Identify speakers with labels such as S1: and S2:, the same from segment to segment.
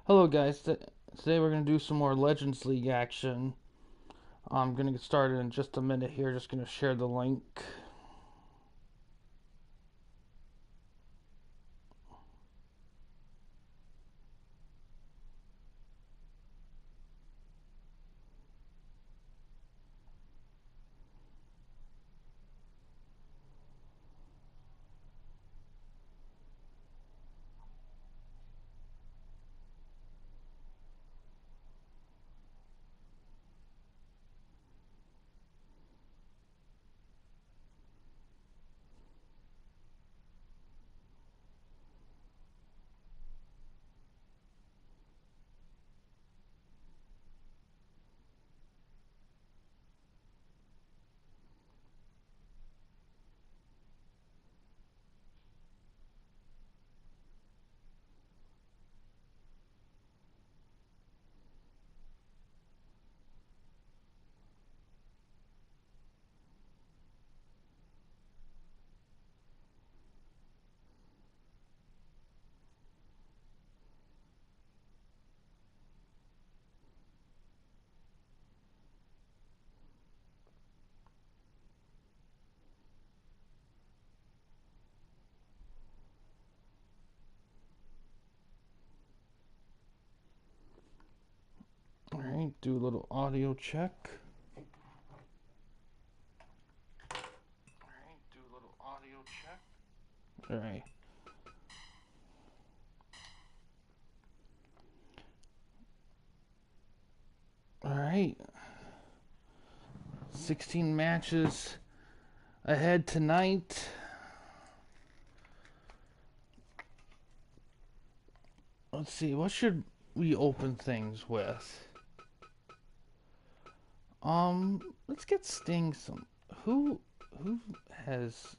S1: Hello guys, today we're going to do some more Legends League action. I'm going to get started in just a minute here, just going to share the link. Alright, do a little audio check. Alright. Alright. 16 matches ahead tonight. Let's see, what should we open things with? Let's get Sting some. Who has?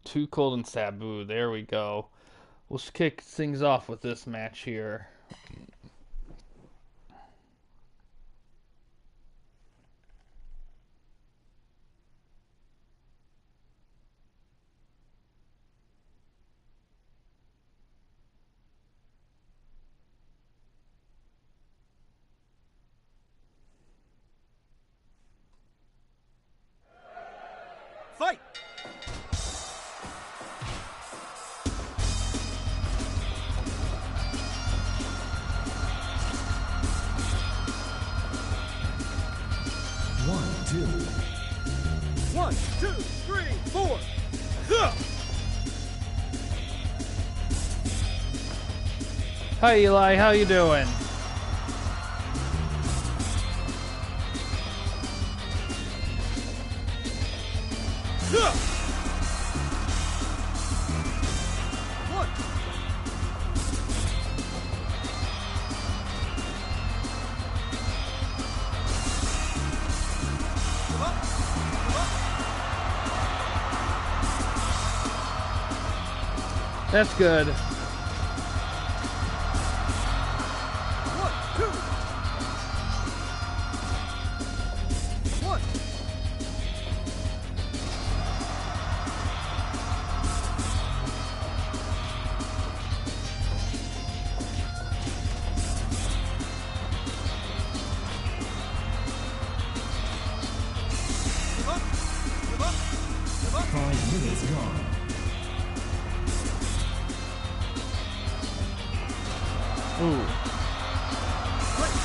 S1: Too Cold and Sabu. There we go. We'll kick things off with this match here.
S2: Fight!
S3: One, two.
S2: 1, 2, 3, 4. Huh!
S1: Hi Eli, how you doing?
S2: Huh! 1. Come up. Come up.
S1: That's good.
S2: 1, 2. 1. Give up. Give up. Give up.
S3: 5 minutes gone.
S1: Ooh.
S2: Right.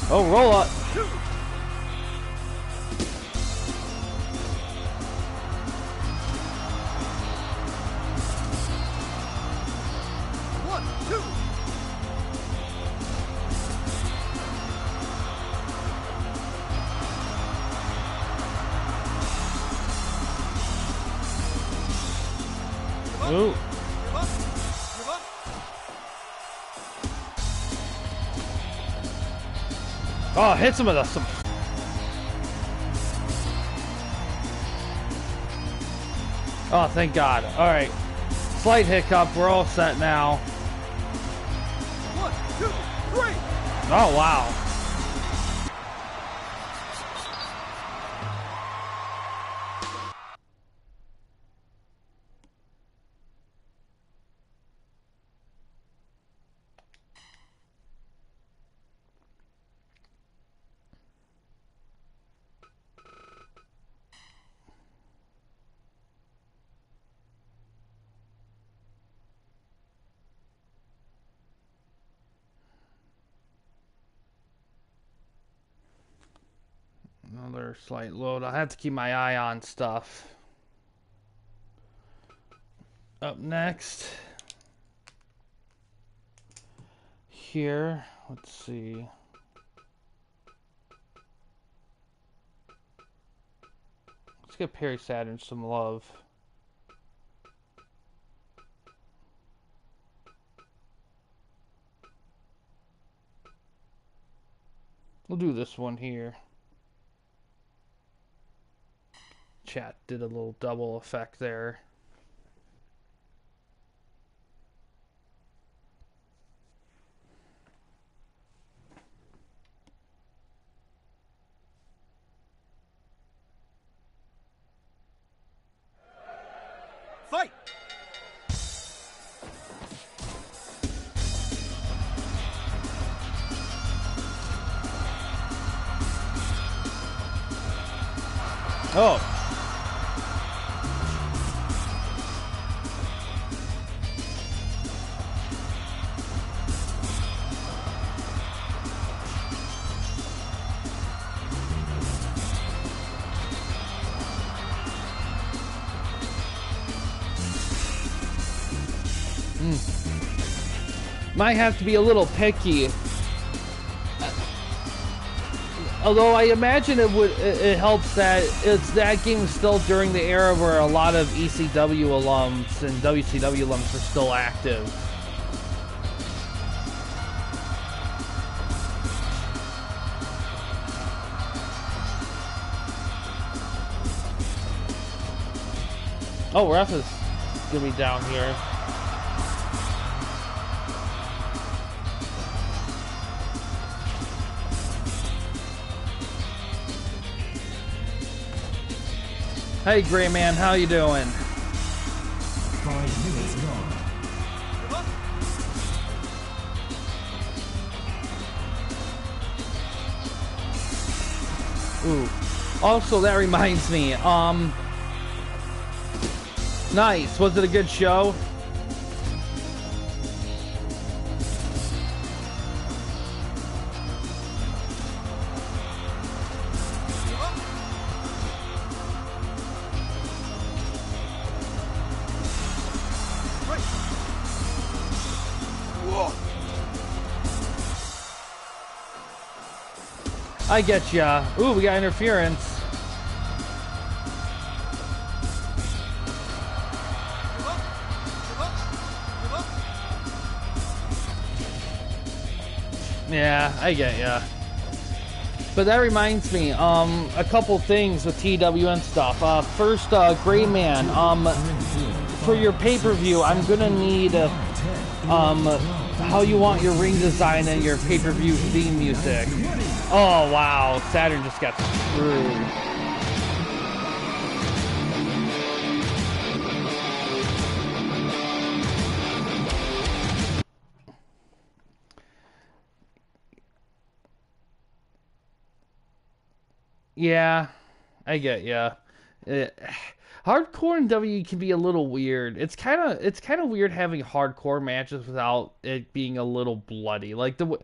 S1: Oh, roll up.
S2: 2. 1, 2. Give up.
S1: Ooh.
S2: Give up. Give up.
S1: Oh, hits him with some. Oh, thank God. All right. Slight hiccup. We're all set now.
S2: 1, 2, 3.
S1: Oh, wow. another slight load. I'll have to keep my eye on stuff. Up next, here, let's see. Let's give Perry Saturn some love. We'll do this one here. Chat did a little double effect there.
S2: Fight!
S1: Oh. Might have to be a little picky. Although I imagine it helps that that game still during the era where a lot of ECW alums and WCW alums were still active. Oh, ref is gonna be down here. Hey, Gray Man, how you doing?
S3: 5 minutes gone.
S1: Ooh. Also, that reminds me, nice. Was it a good show? I get ya. Ooh, we got interference. Yeah, I get ya. But that reminds me, a couple things with TWN stuff. First, Gray Man, for your pay-per-view, I'm gonna need, how you want your ring design and your pay-per-view theme music. Oh, wow. Saturn just got screwed. Yeah, I get ya. Hardcore in W can be a little weird. It's kind of weird having hardcore matches without it being a little bloody. Like the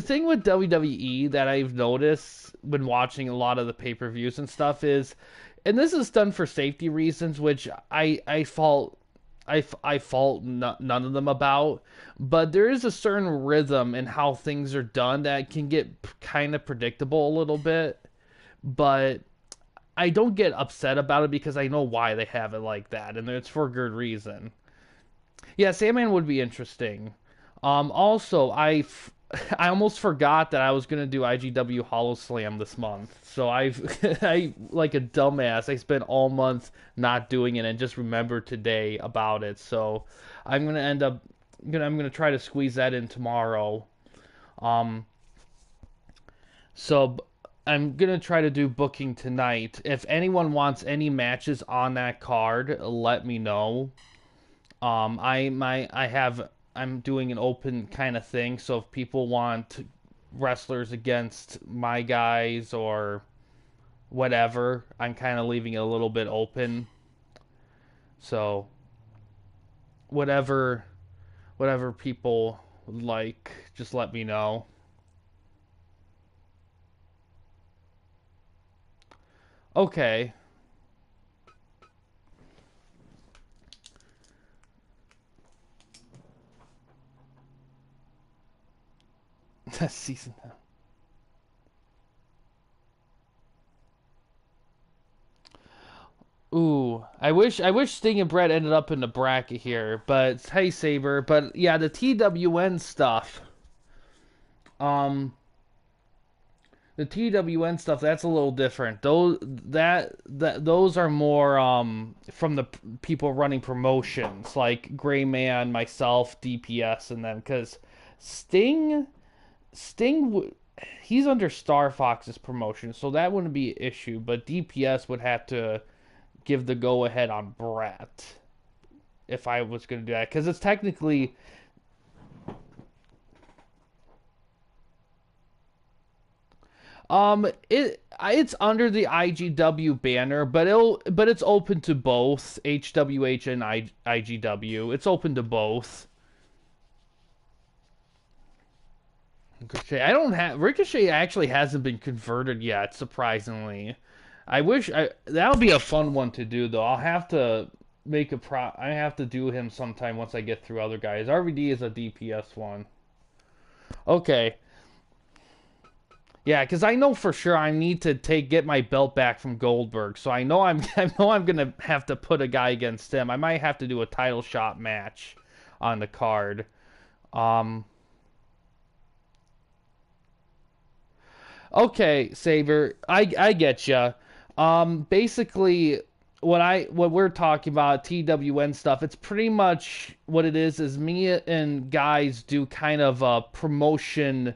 S1: thing with WWE that I've noticed when watching a lot of the pay-per-views and stuff is, and this is done for safety reasons, which I fault none of them about, but there is a certain rhythm in how things are done that can get kind of predictable a little bit, but I don't get upset about it because I know why they have it like that, and it's for good reason. Yeah, Sandman would be interesting. Also, I almost forgot that I was gonna do IGW Hollow Slam this month, so I like a dumbass. I spent all month not doing it and just remembered today about it. So I'm gonna I'm gonna try to squeeze that in tomorrow. Um, so I'm gonna try to do booking tonight. If anyone wants any matches on that card, let me know. I'm doing an open kind of thing, so if people want wrestlers against my guys or whatever, I'm kind of leaving it a little bit open. So whatever people like, just let me know. Okay. That's season. Ooh, I wish Sting and Brett ended up in the bracket here, but hey Saber, but yeah, the TWN stuff. Um, the TWN stuff that's a little different. Those are more from the people running promotions like Gray Man, myself, DPS, and them because Sting Sting he's under Star Fox's promotion, so that wouldn't be an issue. But DPS would have to give the go ahead on Brett if I was going to do that because it's technically it's under the IGW banner, but it's open to both HWH and IGW. It's open to both. Ricochet, I don't have Ricochet actually hasn't been converted yet, surprisingly. That'll be a fun one to do though. I'll have to I have to do him sometime once I get through other guys. RVD is a DPS one. Okay. Yeah, because I know for sure I need to get my belt back from Goldberg. So I know I know I'm gonna have to put a guy against him. I might have to do a title shot match on the card. Um. Okay, Saber, I get ya. Basically, what we're talking about TWN stuff. It's pretty much what it is me and guys do kind of a promotion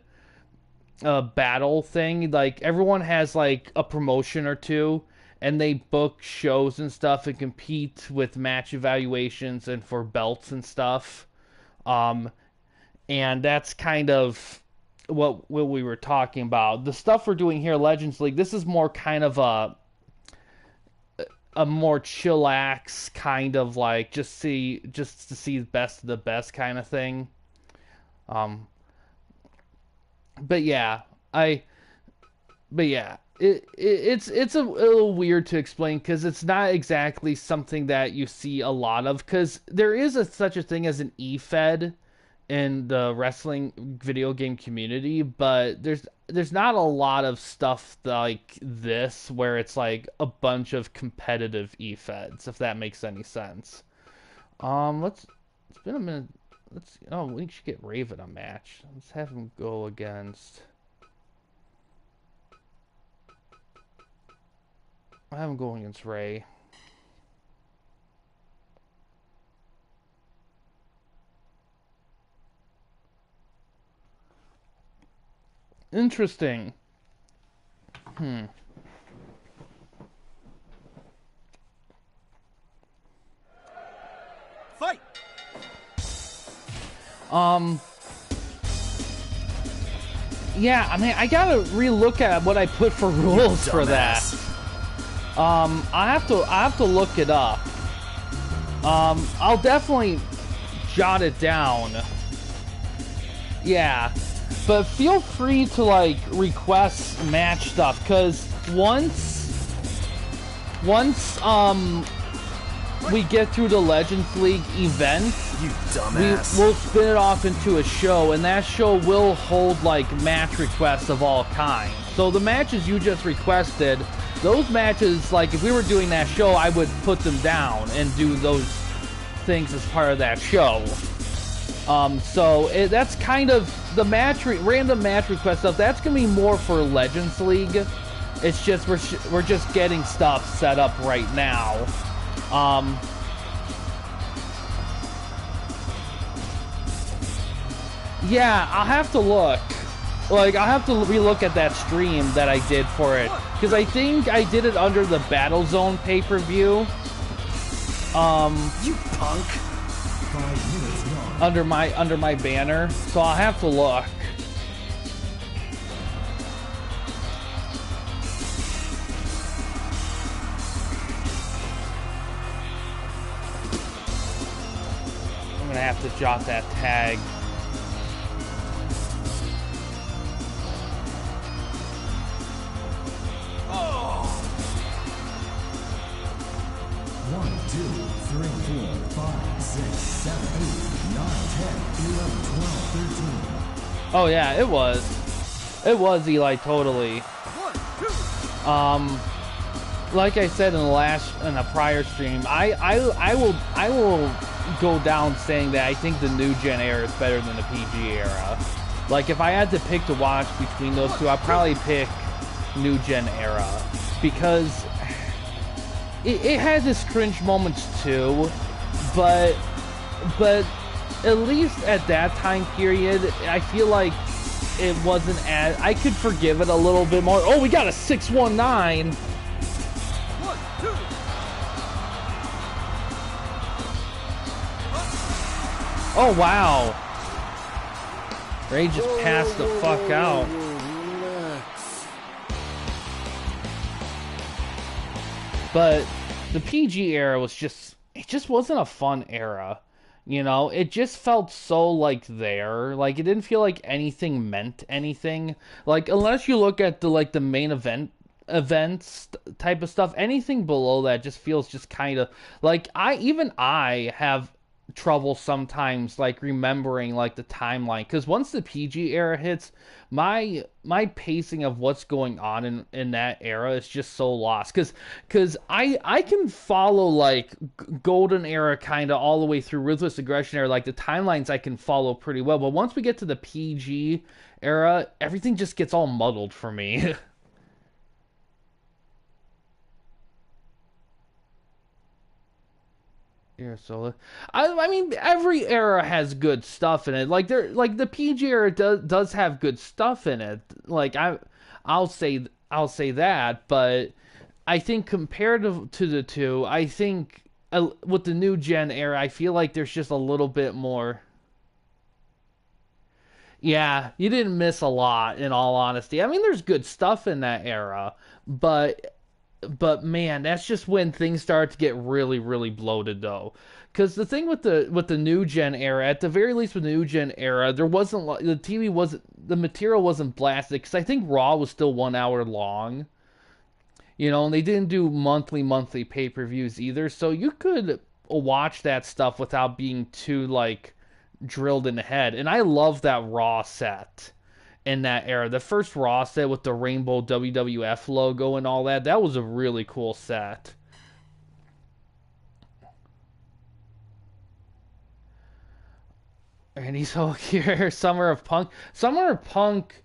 S1: battle thing. Like everyone has like a promotion or two, and they book shows and stuff and compete with match evaluations and for belts and stuff. Um, and that's kind of what we were talking about. The stuff we're doing here, Legends League. This is more kind of a more chillax kind of like just to see the best of the best kind of thing. Um, but yeah, I but yeah, it's a little weird to explain because it's not exactly something that you see a lot of because there is such a thing as an e-fed in the wrestling video game community, but there's not a lot of stuff like this where it's like a bunch of competitive e-feds, if that makes any sense. It's been a minute. We should get Raven a match. Let's have him go against. I have him going against Ray. Interesting.
S2: Fight!
S1: Yeah, I mean, I gotta relook at what I put for rules for that. I have to look it up. I'll definitely jot it down. Yeah, but feel free to like request match stuff, cause once we get through the Legends League event,
S2: You dumbass.
S1: we'll spin it off into a show, and that show will hold like match requests of all kinds. So the matches you just requested, those matches, like if we were doing that show, I would put them down and do those things as part of that show. That's kind of the random match request stuff. That's gonna be more for Legends League. It's just we're just getting stuff set up right now. Yeah, I'll have to look. Like, I'll have to relook at that stream that I did for it, because I think I did it under the Battlezone pay-per-view.
S2: You punk.
S3: 5 minutes gone.
S1: Under my banner, so I'll have to look. I'm gonna have to jot that tag.
S3: 6, 7, 8, 9, 10, 11, 12, 13.
S1: Oh yeah, it was. It was Eli, totally. Like I said in a prior stream, I will go down saying that I think the new gen era is better than the PG era. Like if I had to pick to watch between those two, I'd probably pick new gen era because it has its cringe moments too, but at least at that time period, I feel like it wasn't as I could forgive it a little bit more. Oh, we got a 619. Oh wow. Ray just passed the fuck out. But the PG era was it just wasn't a fun era. You know, it just felt so like there. Like it didn't feel like anything meant anything. Like unless you look at the main events type of stuff, anything below that just feels just kind of like I have trouble sometimes like remembering like the timeline because once the PG era hits, my pacing of what's going on in that era is just so lost because I can follow like golden era kind of all the way through ruthless aggression era, like the timelines I can follow pretty well, but once we get to the PG era, everything just gets all muddled for me. Yeah, so I mean every era has good stuff in it. Like the PG era does have good stuff in it. Like I'll say that, but I think comparative to the two, I think with the new gen era, I feel like there's just a little bit more. Yeah, you didn't miss a lot in all honesty. I mean, there's good stuff in that era, but man, that's just when things start to get really, really bloated, though. Because the thing with the new gen era, at the very least with the new gen era, there wasn't the TV wasn't the material wasn't blasted. Because I think Raw was still 1 hour long, you know, and they didn't do monthly pay-per-views either. So you could watch that stuff without being too like drilled in the head. And I love that Raw set in that era. The first Raw set with the rainbow WWF logo and all that, that was a really cool set. And he's all here, Summer of Punk. Summer of Punk,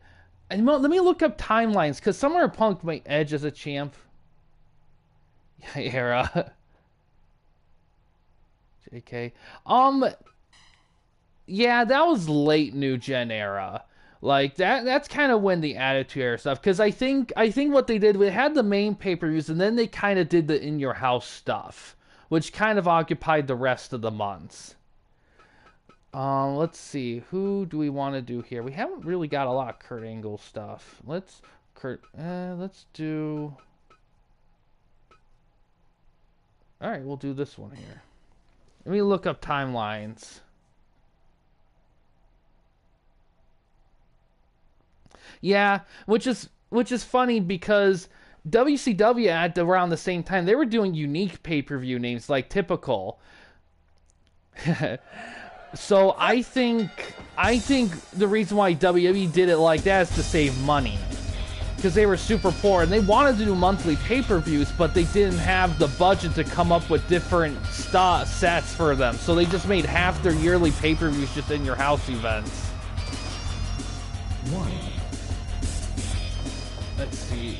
S1: and let me look up timelines, because Summer of Punk might edge as a champ. Era. JK. Yeah, that was late New Gen era. Like that's kind of when the Attitude Era stuff, because I think what they did, we had the main pay-per-views and then they kind of did the in your house stuff, which kind of occupied the rest of the months. Let's see, who do we want to do here? We haven't really got a lot of Kurt Angle stuff. Let's do. All right, we'll do this one here. Let me look up timelines. Yeah, which is funny because WCW at around the same time they were doing unique pay-per-view names like Typical. So I think the reason why WWE did it like that is to save money. Because they were super poor and they wanted to do monthly pay-per-views, but they didn't have the budget to come up with different sets for them. So they just made half their yearly pay-per-views just in your house events.
S3: One.
S1: Let's see.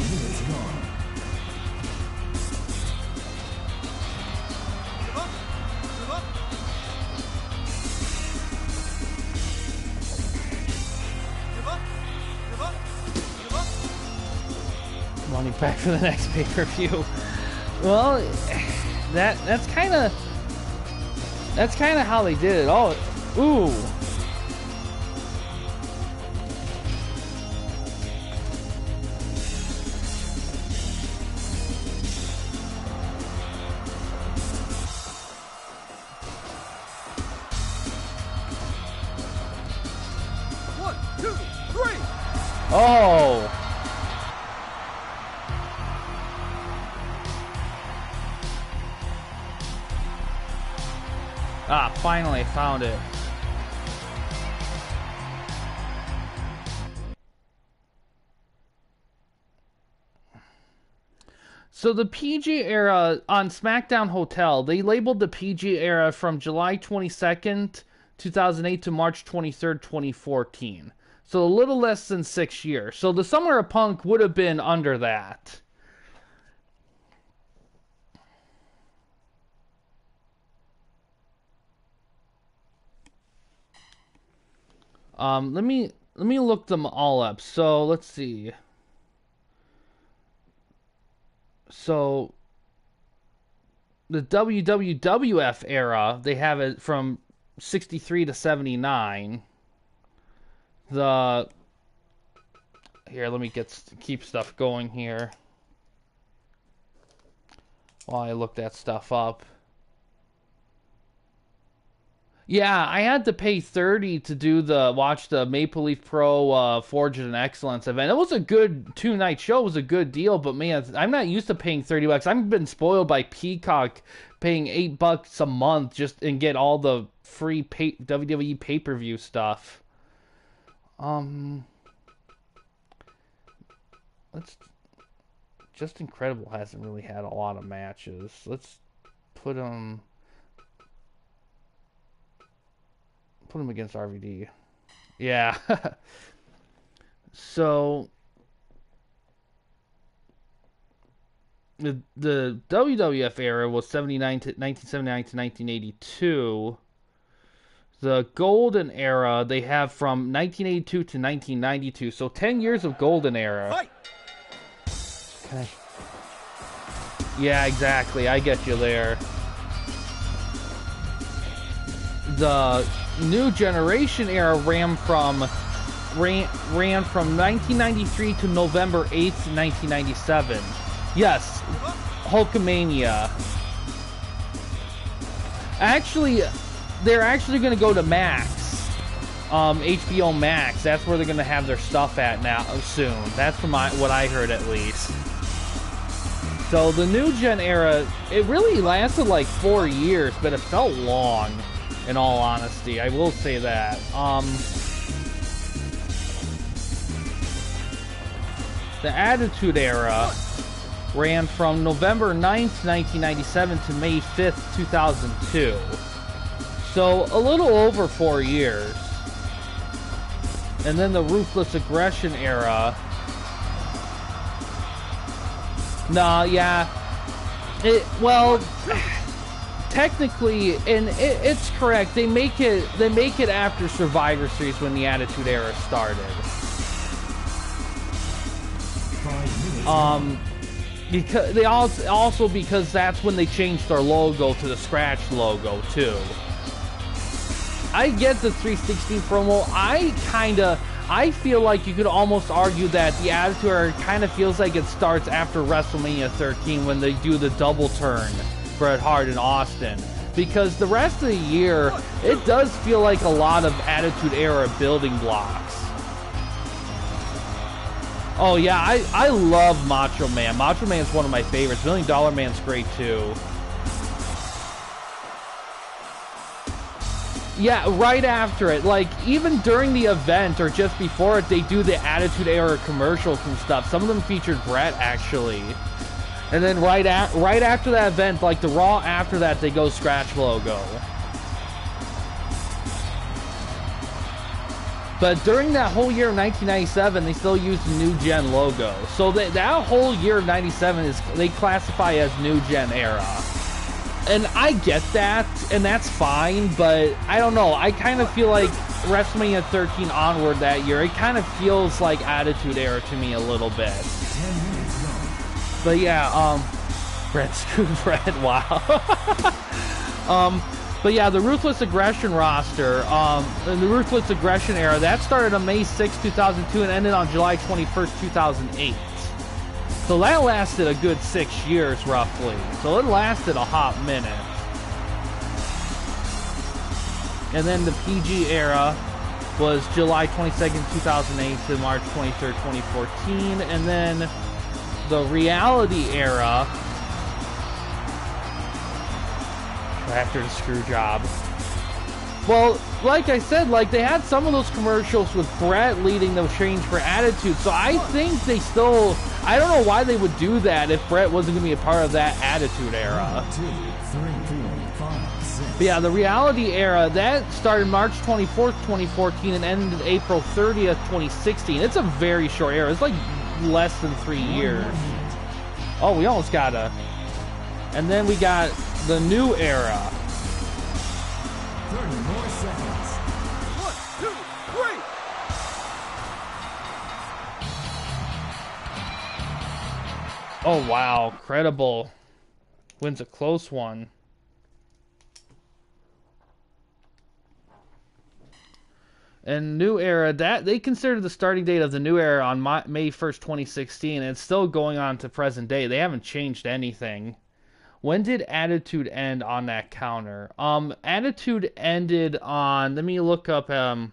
S3: minutes gone.
S2: Give up. Give up. Give up. Give up. Give up.
S1: Money back for the next pay-per-view. Well, that's kind of how they did it. Oh, ooh.
S2: One, two, three.
S1: Oh. Ah, finally found it. So the PG era on SmackDown Hotel, they labeled the PG era from July 22nd, 2008 to March 23rd, 2014. So a little less than 6 years. So the Summer of Punk would have been under that. Let me look them all up. So let's see. So the WWF era, they have it from 63 to 79. Here, let me keep stuff going here while I look that stuff up. Yeah, I had to pay $30 to watch the Maple Leaf Pro Forged in Excellence event. It was a good 2-night show. It was a good deal, but man, I'm not used to paying $30. I've been spoiled by Peacock paying $8 a month just and get all the free WWE pay-per-view stuff. Just Incredible hasn't really had a lot of matches. Let's put them against RVD. Yeah. So the WWF era was 1979 to 1982. The Golden Era they have from 1982 to 1992. So 10 years of Golden Era.
S2: Fight.
S1: Okay. Yeah, exactly. I get you there. The New Generation era ran from 1993 to November 8th, 1997. Yes, Hulkamania. Actually, they're actually going to go to Max, HBO Max. That's where they're going to have their stuff at now soon. That's from what I heard at least. So the New Gen era, it really lasted like 4 years, but it felt long. In all honesty, I will say that. The Attitude Era ran from November 9th, 1997 to May 5th, 2002. So a little over 4 years. And then the Ruthless Aggression Era. Nah, yeah. Technically, and it's correct. They make it after Survivor Series when the Attitude Era started. Because they also because that's when they changed their logo to the Scratch logo too. I get the 316 promo. I feel like you could almost argue that the Attitude Era kind of feels like it starts after WrestleMania 13 when they do the double turn. Bret Hart and Austin, because the rest of the year it does feel like a lot of Attitude Era building blocks. Oh yeah, I love Macho Man. Macho Man's one of my favorites. $1 Million Man's great too. Yeah, right after it, like even during the event or just before it, they do the Attitude Era commercials and stuff. Some of them featured Bret actually. And then right after that event, like the Raw after that, they go Scratch logo. But during that whole year of 1997, they still used the new gen logo. So that whole year of 97 is they classify as new gen era. And I get that, and that's fine, but I don't know. I kind of feel like WrestleMania 13 onward that year, it kind of feels like Attitude Era to me a little bit.
S3: 10 minutes gone.
S1: But yeah, Brett screwed Brett, wow. But yeah, the Ruthless Aggression roster, the Ruthless Aggression era, that started on May 6, 2002 and ended on July 21st, 2008. So that lasted a good 6 years, roughly. So it lasted a hot minute. And then the PG era was July 22nd, 2008 to March 23rd, 2014. And then the Reality era, after the screw job. Well, like I said, like they had some of those commercials with Brett leading the change for Attitude, so I think they still, I don't know why they would do that if Brett wasn't going to be a part of that Attitude era.
S3: 1, 2, 3, 4, 5, 6.
S1: But yeah, the Reality era, that started March 24th, 2014 and ended April 30th, 2016. It's a very short era. It's like less than 3 years. Oh, we almost got a... And then we got the new era.
S3: 30 more seconds.
S2: 1, 2, 3.
S1: Oh, wow. Credible wins a close one. And new era, that they consider the starting date of the new era on May 1st, 2016. And it's still going on to present day. They haven't changed anything. When did Attitude end on that counter? Attitude ended on, let me look up, the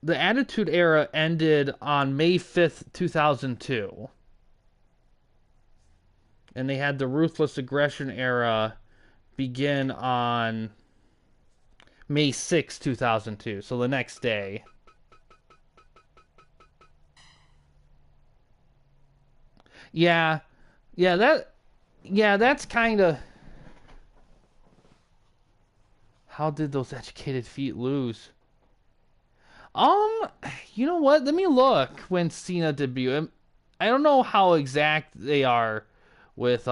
S1: Attitude era ended on May 5th, 2002. And they had the Ruthless Aggression era begin on May 6th, 2002. So the next day. Yeah, that's kind of... How did those educated feet lose? You know what? Let me look when Cena debuted. I don't know how exact they are with,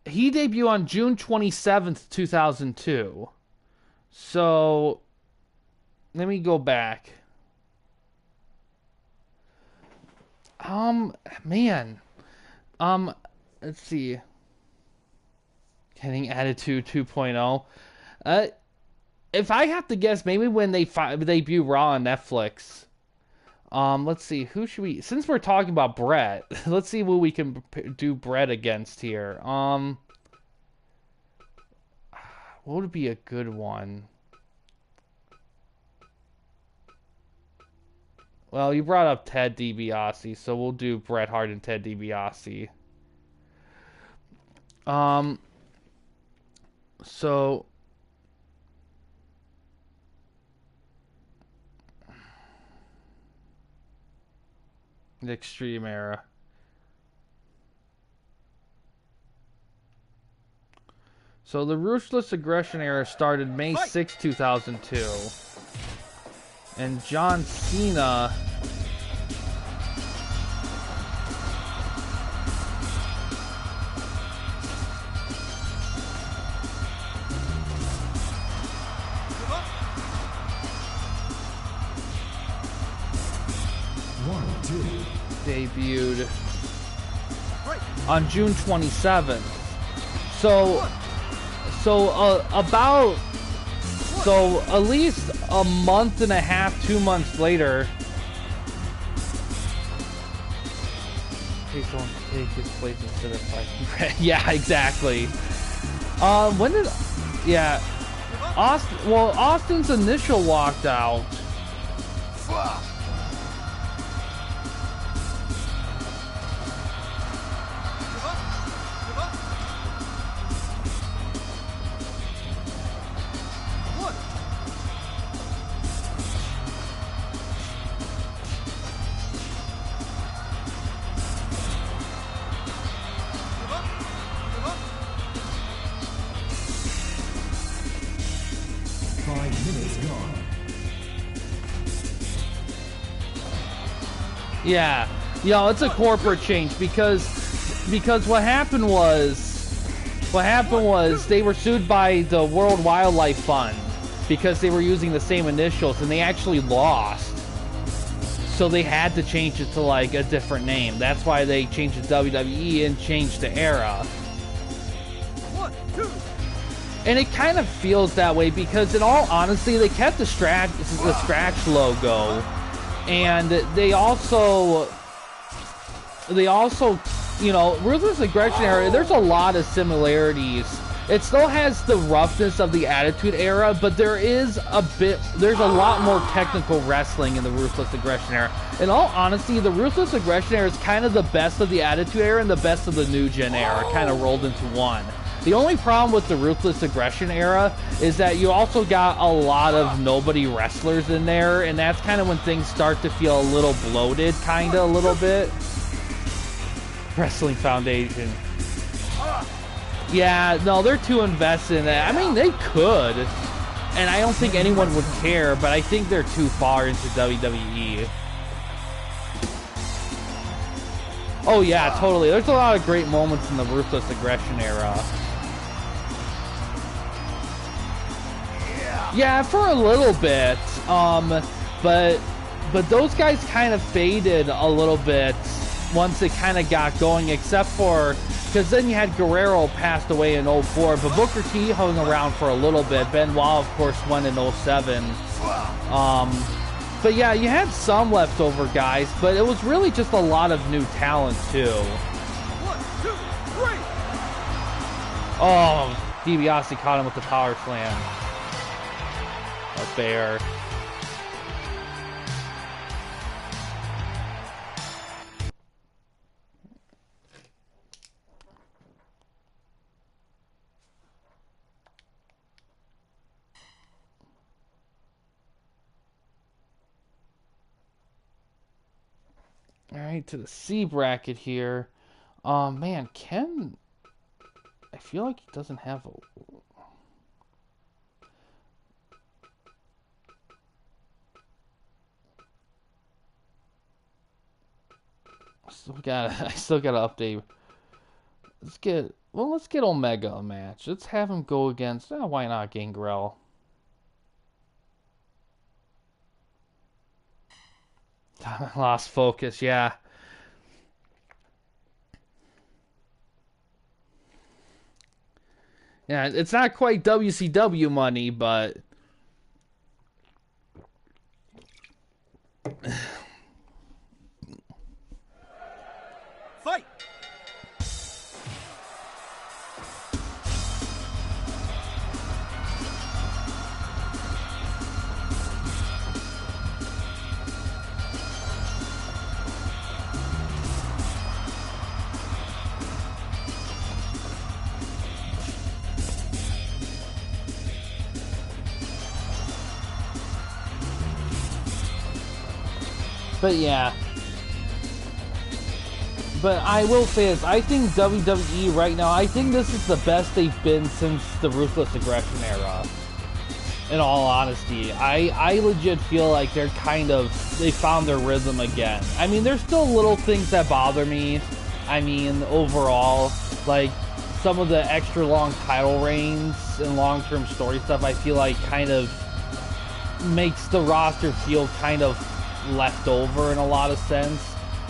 S1: He debuted on June 27th, 2002. So, let me go back. Man. Let's see. Getting Attitude 2.0. If I have to guess, maybe when they debut Raw on Netflix. Let's see. Who should we... Since we're talking about Brett, let's see who we can do Brett against here. What would be a good one? Well, you brought up Ted DiBiase, so we'll do Bret Hart and Ted DiBiase. So... the Extreme Era. So the Ruthless Aggression era started May 6, 2002. And John Cena... debuted on June 27th. So at least a month and a half, 2 months later, please don't take his place instead of fighting Brett. Yeah, exactly. When did... Yeah. Austin's initial walked out. Yeah, you know, it's a corporate change because what happened was they were sued by the World Wildlife Fund because they were using the same initials, and they actually lost. So they had to change it to like a different name. That's why they changed it to WWE and changed the era.
S2: 1, 2.
S1: And it kind of feels that way because, in all honesty, they kept the scratch logo, and they also, you know, Ruthless Aggression era. There's a lot of similarities. It still has the roughness of the Attitude Era, but there's a lot more technical wrestling in the Ruthless Aggression Era. In all honesty, the Ruthless Aggression Era is kind of the best of the Attitude Era and the best of the New Gen Era, kind of rolled into one. The only problem with the Ruthless Aggression Era is that you also got a lot of nobody wrestlers in there, and that's kind of when things start to feel a little bloated, kind of a little bit. Wrestling Foundation. Yeah, no, they're too invested in that. I mean, they could, and I don't think anyone would care, but I think they're too far into WWE. Oh yeah, totally. There's a lot of great moments in the Ruthless Aggression era. Yeah, for a little bit. But those guys kind of faded a little bit once it kind of got going, except for, because then you had Guerrero passed away in 04, but Booker T hung around for a little bit. Benoit, of course, went in 07. But yeah, you had some leftover guys, but it was really just a lot of new talent too.
S2: 1, 2, 3.
S1: Oh, DiBiase caught him with the power slam. A bear. All right, to the C bracket here. Man, Ken, I feel like he doesn't have a... I still gotta update. Let's get Omega a match. Let's have him go against, why not Gangrel? Lost focus, yeah. Yeah, it's not quite WCW money, but...
S2: Fight!
S1: But yeah. But I will say this, I think WWE right now, I think this is the best they've been since the Ruthless Aggression era. In all honesty, I legit feel like they found their rhythm again. I mean, there's still little things that bother me. I mean, overall, like some of the extra long title reigns and long-term story stuff, I feel like kind of makes the roster feel kind of left over in a lot of sense.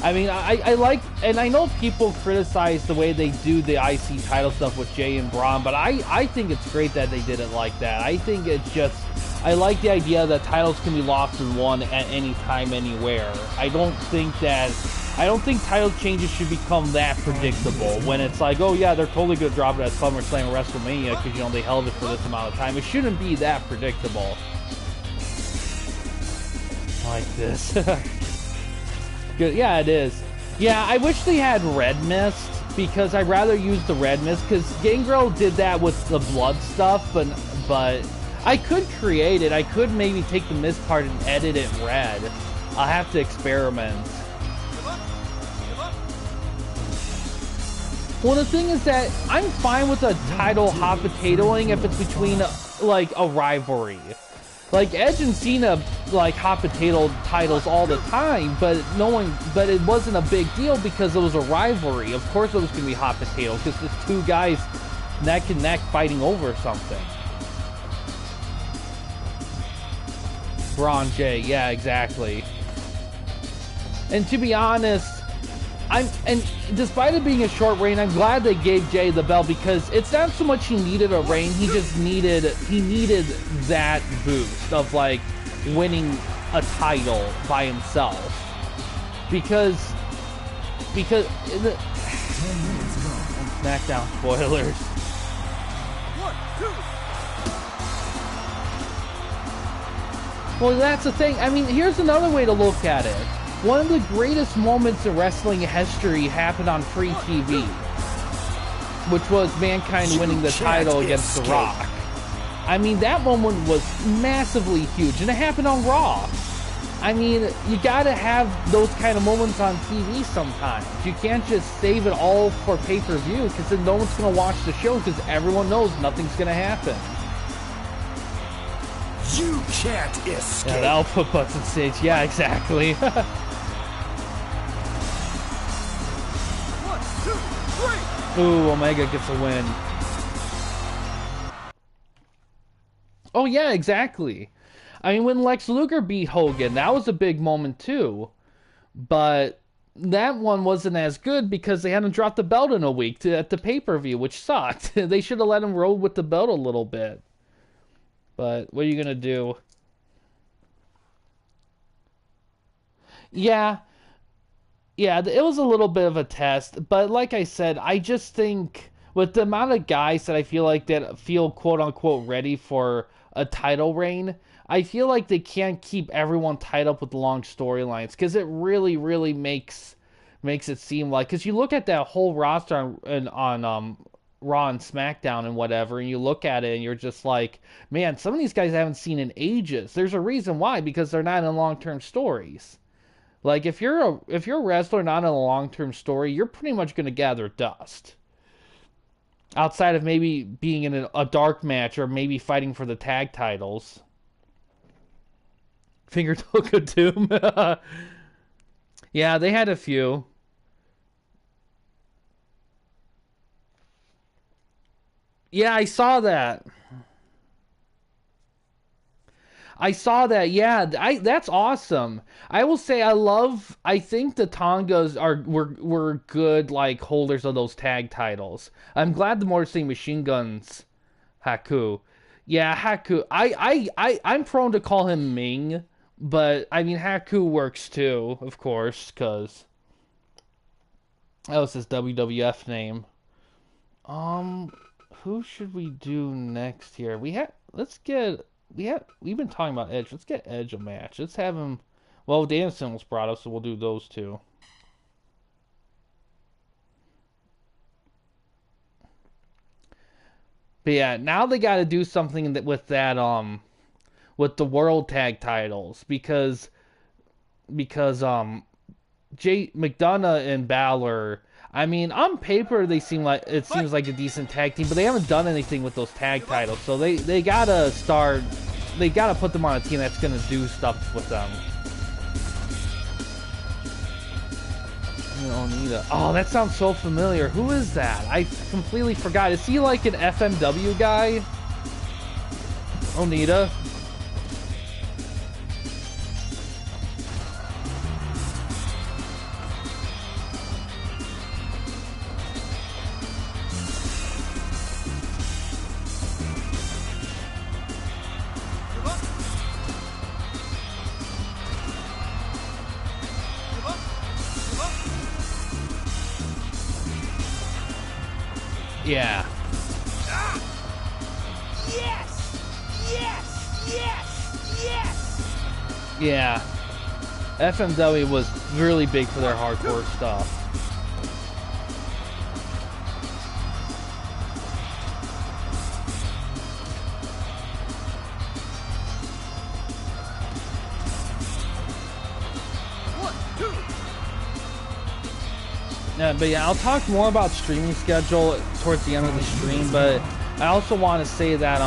S1: I mean, I like, and I know people criticize the way they do the IC title stuff with Jay and Braun, but I think it's great that they did it like that. I think it's just, I like the idea that titles can be lost and won at any time, anywhere. I don't think title changes should become that predictable when it's like, oh yeah, they're totally gonna drop it at SummerSlam or WrestleMania because, you know, they held it for this amount of time. It shouldn't be that predictable. Like this. Good. Yeah, it is. Yeah, I wish they had Red Mist, because I'd rather use the Red Mist, because Gangrel did that with the blood stuff, but I could create it. I could maybe take the Mist part and edit it red. I'll have to experiment. Well, the thing is that I'm fine with a title hot potatoing if it's between, like, a rivalry. Like, Edge and Cena, like hot potato titles all the time, but but it wasn't a big deal because it was a rivalry. Of course it was gonna be hot potato because there's two guys neck and neck fighting over something. Braun J, yeah, exactly. And to be honest, and despite it being a short reign, I'm glad they gave Jay the belt because it's not so much he needed a reign, he needed that boost of like winning a title by himself. Because in the
S3: 10 minutes ago.
S1: SmackDown spoilers.
S2: 1, 2.
S1: Well, that's the thing. I mean, here's another way to look at it. One of the greatest moments in wrestling history happened on free TV, which was Mankind winning the title against The Rock. I mean, that moment was massively huge, and it happened on Raw. I mean, you gotta have those kind of moments on TV sometimes. You can't just save it all for pay-per-view, because then no one's gonna watch the show, because everyone knows nothing's gonna happen.
S3: You can't escape.
S1: Yeah, the output button stage. Yeah, exactly.
S2: 1, 2, 3.
S1: Ooh, Omega gets a win. Oh yeah, exactly. I mean, when Lex Luger beat Hogan, that was a big moment too. But that one wasn't as good because they hadn't dropped the belt in a week at the pay-per-view, which sucked. They should have let him roll with the belt a little bit. But what are you gonna do? Yeah. Yeah, it was a little bit of a test, but like I said, I just think with the amount of guys that I feel like that feel quote-unquote ready for a title reign, I feel like they can't keep everyone tied up with long storylines, because it really, really makes it seem like, because you look at that whole roster on Raw and SmackDown and whatever, and you look at it and you're just like, man, some of these guys I haven't seen in ages. There's a reason why, because they're not in long-term stories. Like, if you're a wrestler not in a long-term story, you're pretty much going to gather dust. Outside of maybe being in a dark match or maybe fighting for the tag titles. Finger Took of Doom. Yeah, they had a few. Yeah, I saw that. Yeah, that's awesome. I will say I think the Tongas were good like holders of those tag titles. I'm glad the Motor City Machine Guns Haku. Yeah, Haku. I'm prone to call him Ming, but I mean Haku works too, of course, cuz that was his WWF name. Who should we do next here? We've been talking about Edge. Let's get Edge a match. Let's have him. Well, Danielson was brought up, so we'll do those two. But yeah, now they got to do something with that with the World Tag Titles because Jay McDonough and Balor. I mean, on paper seems like a decent tag team, but they haven't done anything with those tag titles. So they gotta start. They gotta put them on a team that's gonna do stuff with them. Onita. Oh, that sounds so familiar. Who is that? I completely forgot. Is he like an FMW guy? Onita. Yeah.
S2: Yes! Yes! Yes! Yes!
S1: Yeah. FMW was really big for their hardcore stuff. But yeah, I'll talk more about streaming schedule towards the end of the stream, but I also want to say that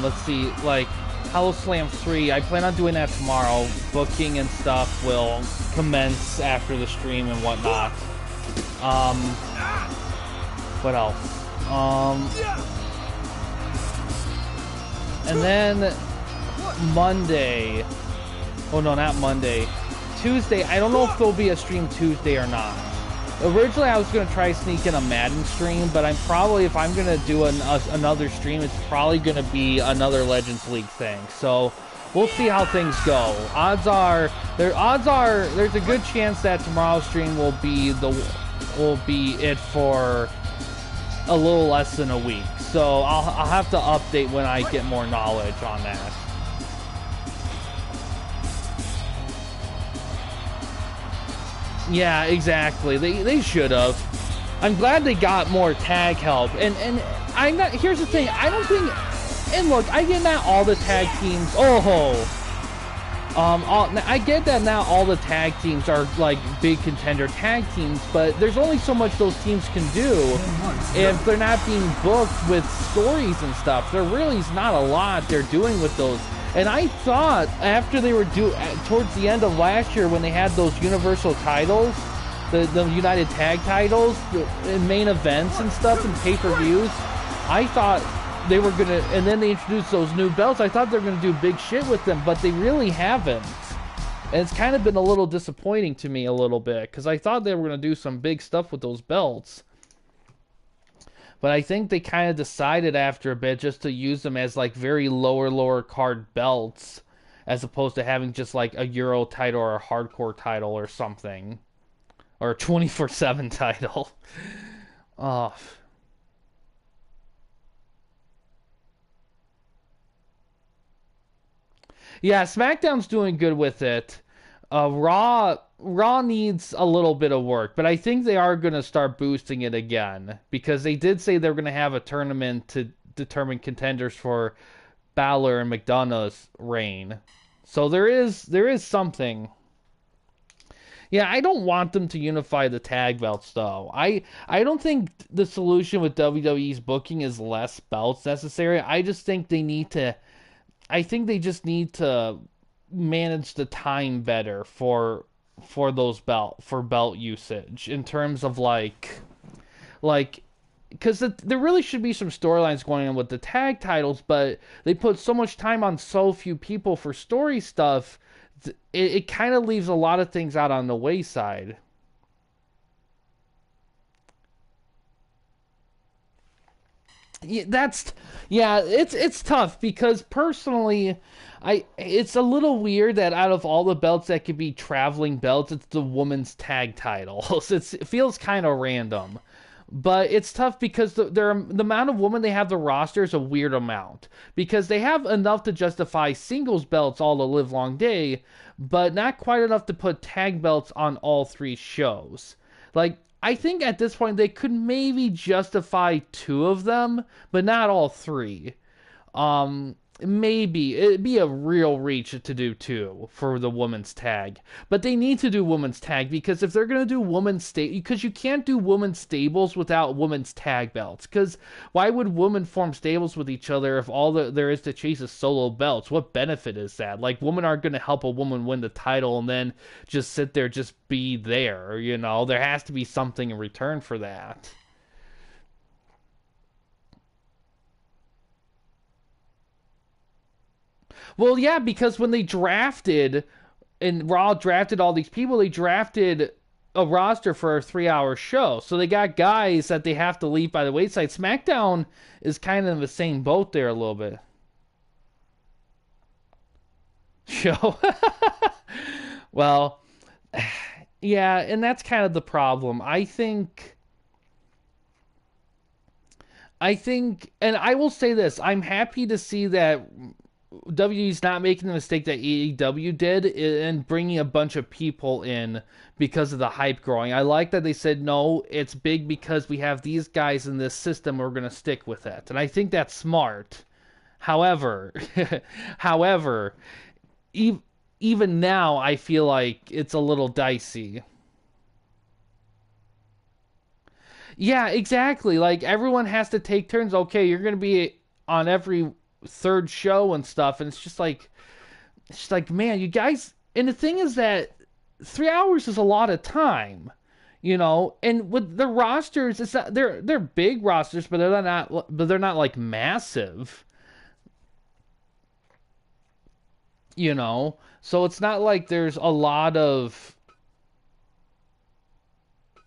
S1: let's see, like Hollow Slam 3. I plan on doing that tomorrow. Booking and stuff will commence after the stream and whatnot. What else? And then Monday. Oh no, not Monday. Tuesday. I don't know if there'll be a stream Tuesday or not. Originally, I was going to try sneak in a Madden stream, but I'm probably, if I'm going to do another stream, it's probably going to be another Legends League thing. So we'll see how things go. Odds are there's a good chance that tomorrow's stream will be it for a little less than a week. So I'll have to update when I get more knowledge on that. Yeah, exactly. They should have. I'm glad they got more tag help. And I'm not. Here's the thing. I don't think. And look, I get not all the tag teams. I get that not all the tag teams are like big contender tag teams, but there's only so much those teams can do if they're not being booked with stories and stuff. There really is not a lot they're doing with those. And I thought after they were towards the end of last year when they had those universal titles, the United Tag titles, in main events and stuff and pay-per-views, I thought they were gonna, and then they introduced those new belts. I thought they were gonna do big shit with them, but they really haven't. And it's kind of been a little disappointing to me a little bit, because I thought they were gonna do some big stuff with those belts. But I think they kind of decided after a bit just to use them as like very lower card belts, as opposed to having just like a Euro title or a hardcore title or something, or a 24/7 title. Oh. Yeah, SmackDown's doing good with it. Raw needs a little bit of work, but I think they are going to start boosting it again, because they did say they're going to have a tournament to determine contenders for Balor and McDonough's reign. So there is something. Yeah, I don't want them to unify the tag belts though. I don't think the solution with WWE's booking is less belts necessary. I just think they just need to manage the time better for those belt usage, in terms of like because there really should be some storylines going on with the tag titles, but they put so much time on so few people for story stuff, it kind of leaves a lot of things out on the wayside. It's tough, because personally, it's a little weird that out of all the belts that could be traveling belts, it's the women's tag titles. It feels kind of random, but it's tough because the amount of women they have the roster is a weird amount, because they have enough to justify singles belts all the live long day, but not quite enough to put tag belts on all three shows. Like, I think at this point they could maybe justify 2 of them, but not all 3. Maybe it'd be a real reach to do 2 for the women's tag, but they need to do women's tag, because if they're gonna do because you can't do women's stables without women's tag belts. Because why would women form stables with each other if all there is to chase is solo belts? What benefit is that? Like, women aren't gonna help a woman win the title and then just sit there, just be there. There has to be something in return for that. Well, yeah, because when they drafted, and Raw drafted all these people, they drafted a roster for a 3-hour show. So they got guys that they have to leave by the wayside. SmackDown is kind of in the same boat there a little bit. Show. Well, yeah, and that's kind of the problem. I think, and I will say this, I'm happy to see that WWE's not making the mistake that AEW did in bringing a bunch of people in because of the hype growing. I like that they said, no, it's big because we have these guys in this system, we're going to stick with it. And I think that's smart. However, even now, I feel like it's a little dicey. Yeah, exactly. Like, everyone has to take turns. Okay, you're going to be on every third show and stuff, and it's just like, man, you guys. And the thing is that 3 hours is a lot of time, you know. And with the rosters, it's not they're big rosters, but they're not like massive, you know. So it's not like there's a lot of.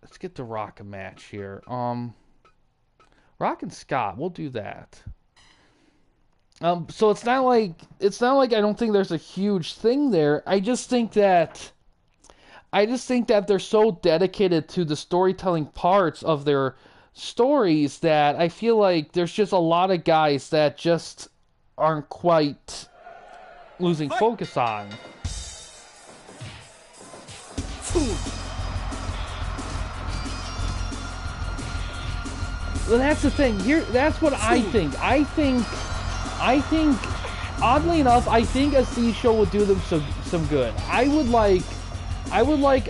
S1: Let's get the Rock a match here. Rock and Scott, we'll do that. So it's not like I don't think there's a huge thing there. I just think that they're so dedicated to the storytelling parts of their stories that I feel like there's just a lot of guys that just aren't quite losing focus on. Well, that's the thing. Here, that's what I think. I think, oddly enough, I think a C show would do them some good. I would like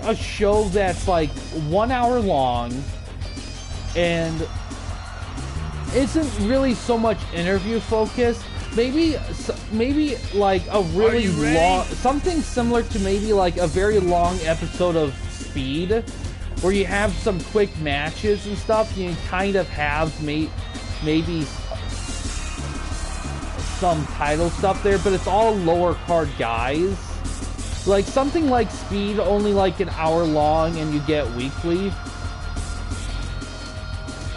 S1: a show that's like 1 hour long and isn't really so much interview focused. Maybe like a really long, something similar to maybe like a very long episode of Speed, where you have some quick matches and stuff. You kind of have maybe some title stuff there, but it's all lower card guys. Like something like Speed, only like an hour long, and you get weekly.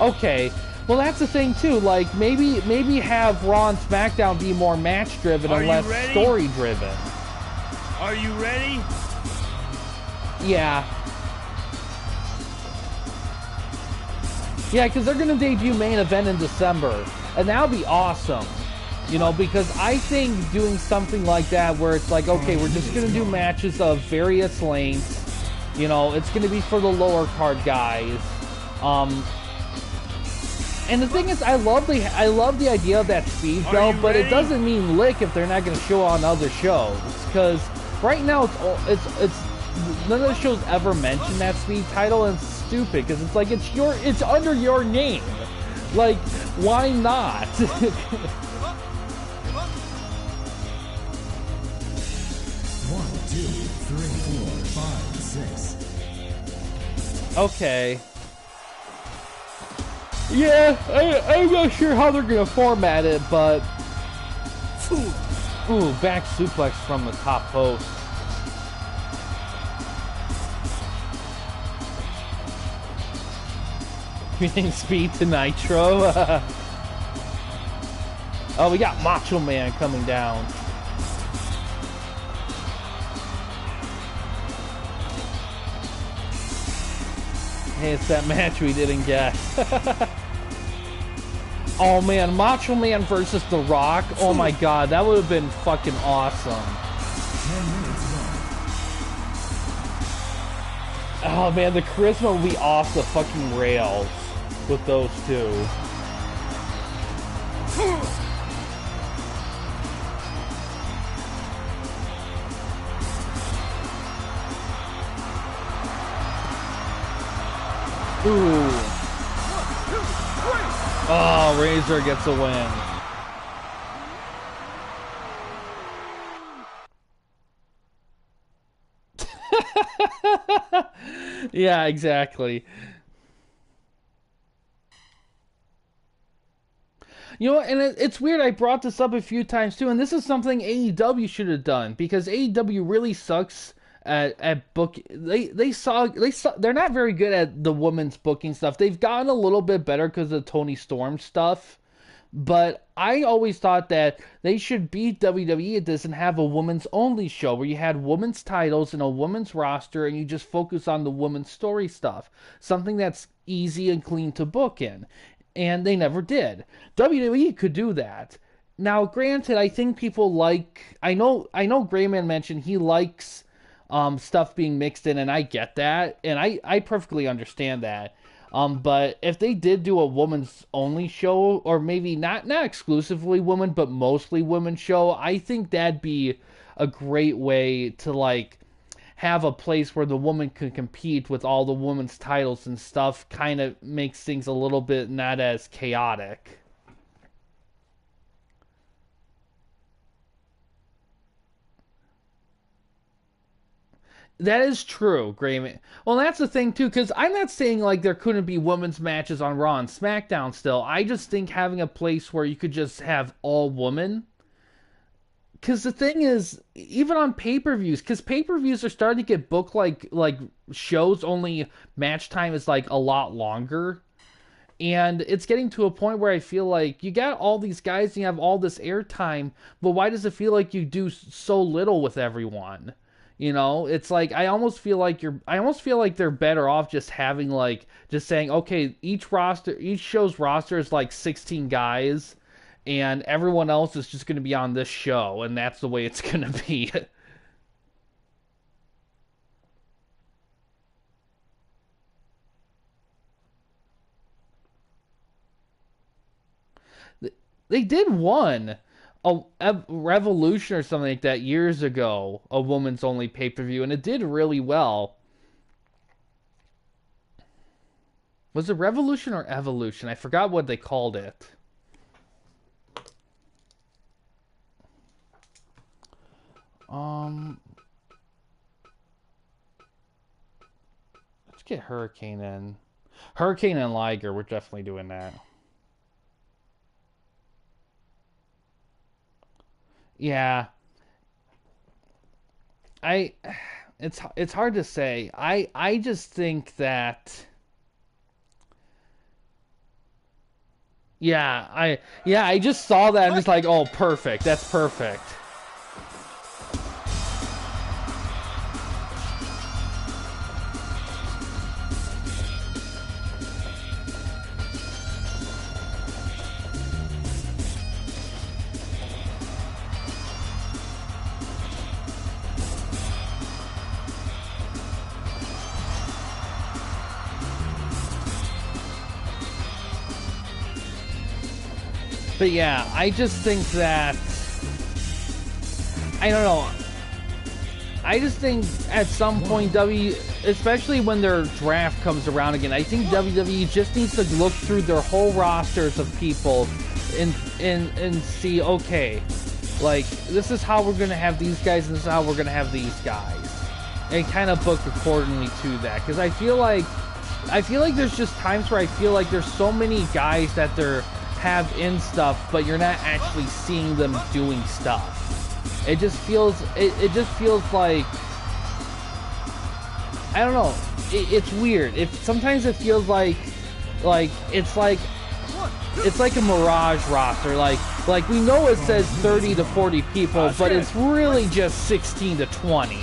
S1: Okay, well that's the thing too. Like maybe have Raw and SmackDown be more match driven and less story driven.
S2: Are you ready?
S1: Yeah. Yeah, because they're gonna debut main event in December, and that'll be awesome. You know, because I think doing something like that where it's like, okay, we're just going to do matches of various lengths. You know, it's going to be for the lower card guys. And the thing is, I love the idea of that Speed belt, but it doesn't mean lick if they're not going to show on other shows. Because right now, it's none of the shows ever mention that Speed title, and it's stupid because it's like it's under your name. Like, why not?
S3: 1, 2, 3, 4, 5, 6.
S1: Okay. Yeah, I'm not sure how they're gonna format it, but ooh, back suplex from the top post. Meaning Speed to Nitro. Oh, we got Macho Man coming down. Hey, it's that match we didn't get. Oh man, Macho Man versus The Rock. Oh my god, that would have been fucking awesome.
S3: 10 minutes left.
S1: Oh man, the charisma would be off the fucking rails with those two. Ooh. Oh, Razor gets a win. Yeah, exactly. You know, and it's weird. I brought this up a few times too, and this is something AEW should have done, because AEW really sucks at book. They're not very good at the women's booking stuff. They've gotten a little bit better because of Tony Storm stuff, but I always thought that they should beat WWE at this and have a women's only show where you had women's titles and a women's roster, and you just focus on the women's story stuff, something that's easy and clean to book in. And they never did. WWE could do that. Now, granted, I think people like. I know. Grayman mentioned he likes stuff being mixed in, and I get that, and I perfectly understand that. But if they did do a woman's only show, or maybe not exclusively women, but mostly women show, I think that'd be a great way to like have a place where the woman could compete with all the women's titles and stuff. Kind of makes things a little bit not as chaotic. That is true, Graham. Well, that's the thing too, because I'm not saying like there couldn't be women's matches on Raw and SmackDown still. I just think having a place where you could just have all women. Because the thing is, even on pay-per-views, because pay-per-views are starting to get booked like shows. Only match time is like a lot longer, and it's getting to a point where I feel like you got all these guys and you have all this airtime, but why does it feel like you do so little with everyone? You know, it's like I almost feel like they're better off just having like just saying, okay, each show's roster is like 16 guys, and everyone else is just going to be on this show, and that's the way it's going to be. They did one a Revolution or something like that years ago, a woman's only pay per view, and it did really well. Was it Revolution or Evolution? I forgot what they called it. Um, let's get Hurricane in. Hurricane and Liger, we're definitely doing that. Yeah, I. It's hard to say. I just think that. I just saw that. I'm just like, oh, perfect. That's perfect. But yeah, I just think that I don't know. I just think at some point especially when their draft comes around again, I think WWE just needs to look through their whole rosters of people and see, okay, like this is how we're gonna have these guys and this is how we're gonna have these guys, and kind of book accordingly to that. Because I feel like there's just times where I feel like there's so many guys that they're have in stuff, but you're not actually seeing them doing stuff. It just feels like I don't know. It's weird. Sometimes it feels like it's like a mirage roster. Like we know it says 30 to 40 people, but it's really just 16 to 20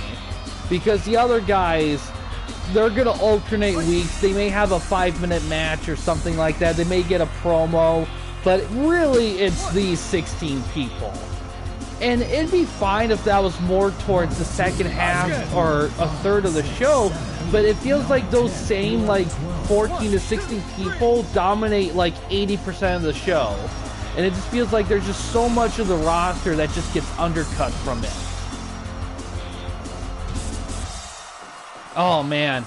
S1: because the other guys, they're gonna alternate weeks. They may have a 5-minute match or something like that. They may get a promo, but really it's these 16 people. And it'd be fine if that was more towards the second half or a third of the show, but it feels like those same like 14 to 16 people dominate like 80% of the show. And it just feels like there's just so much of the roster that just gets undercut from it. Oh man.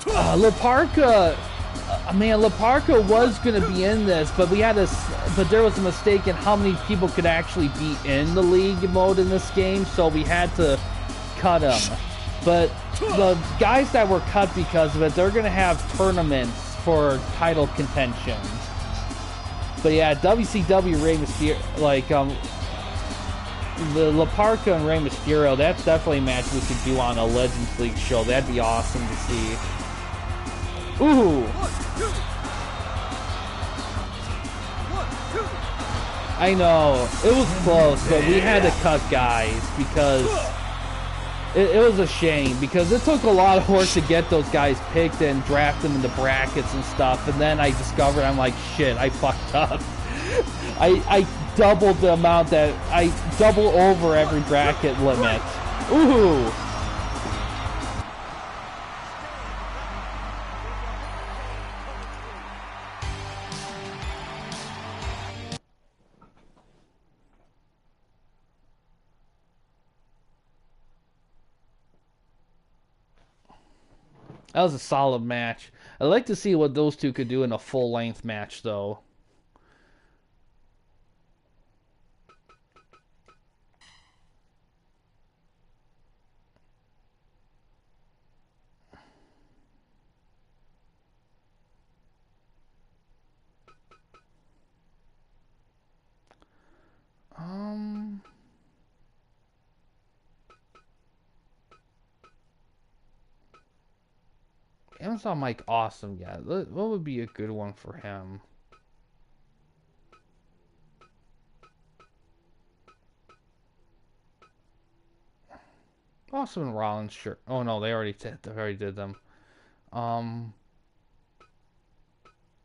S1: La Parka, La Parka was gonna be in this, but but there was a mistake in how many people could actually be in the league mode in this game, so we had to cut him. But the guys that were cut because of it, they're gonna have tournaments for title contention. But yeah, WCW Rey Mysterio, the La Parka and Rey Mysterio, that's definitely a match we could do on a Legends League show. That'd be awesome to see. Ooh. I know. It was close, but we had to cut guys because it was a shame because it took a lot of work to get those guys picked and draft them into brackets and stuff. And then I discovered, I'm like, shit, I fucked up. I doubled the amount I double over every bracket limit. Ooh. That was a solid match. I'd like to see what those two could do in a full-length match, though. haven't saw Mike Awesome yet. What would be a good one for him? Awesome and Rollins, sure. Oh no, they already did them. Um,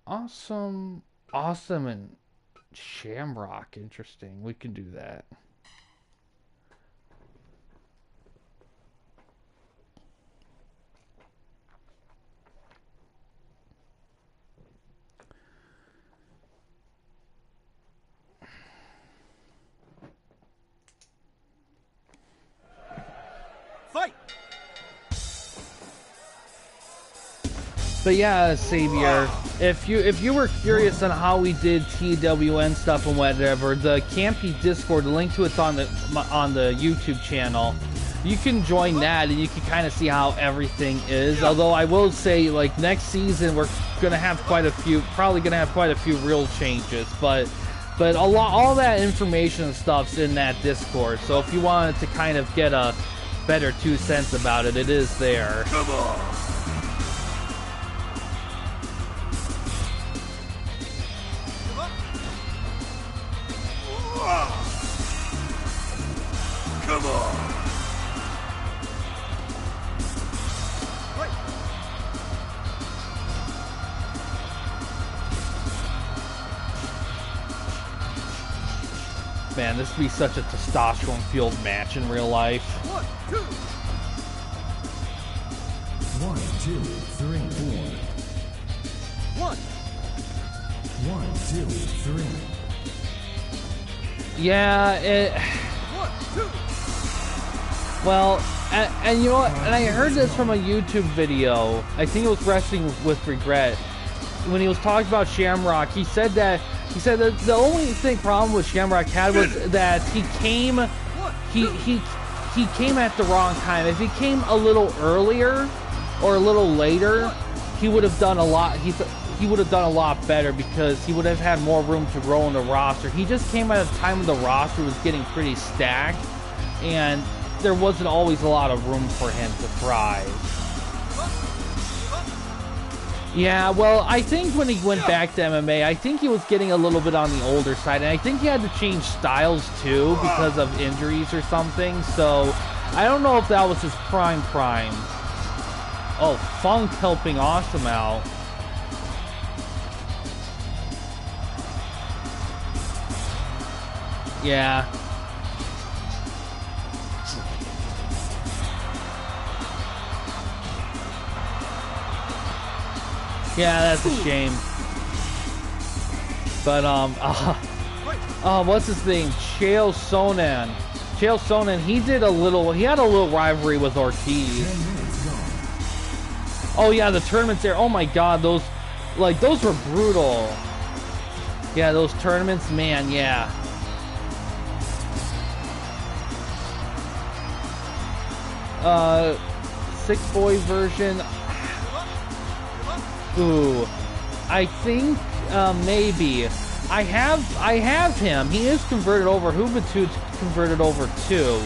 S1: Awesome, Awesome and Shamrock. Interesting. We can do that.
S2: Fight!
S1: But yeah, Savior, if you were curious on how we did TWN stuff and whatever, the Campy Discord, the link to it's on the YouTube channel. You can join that and you can kind of see how everything is. Although I will say, like, next season we're gonna have probably gonna have quite a few real changes. But all that information and stuff's in that Discord. So if you wanted to kind of get a better 2 cents about it, it is there.
S2: Come on! Come on!
S1: Man, this would be such a testosterone-fueled match in real life.
S2: 1, 2.
S3: 1, 2, 3, 4.
S2: 1.
S3: 1, 2, 3.
S1: Yeah,
S2: 1, 2.
S1: well, and you know what? And I heard this from a YouTube video. I think it was Wrestling with Regret. When he was talking about Shamrock, he said that the only problem with Shamrock had was that he came at the wrong time. If he came a little earlier or a little later, he would have done a lot. He would have done a lot better because he would have had more room to grow in the roster. He just came at a time when the roster was getting pretty stacked, and there wasn't always a lot of room for him to thrive. Yeah, well, I think when he went back to MMA, I think he was getting a little bit on the older side, and I think he had to change styles too because of injuries or something, so I don't know if that was his prime. Oh, Funk helping Awesome out. Yeah. Yeah, that's a shame. But, what's his name? Chael Sonnen. He had a little rivalry with Ortiz. Oh yeah, the tournaments there. Oh my god, those were brutal. Yeah, those tournaments, man, yeah. Sick Boy version. Ooh, I think maybe I have him. He is converted over. Hubatu's converted over too.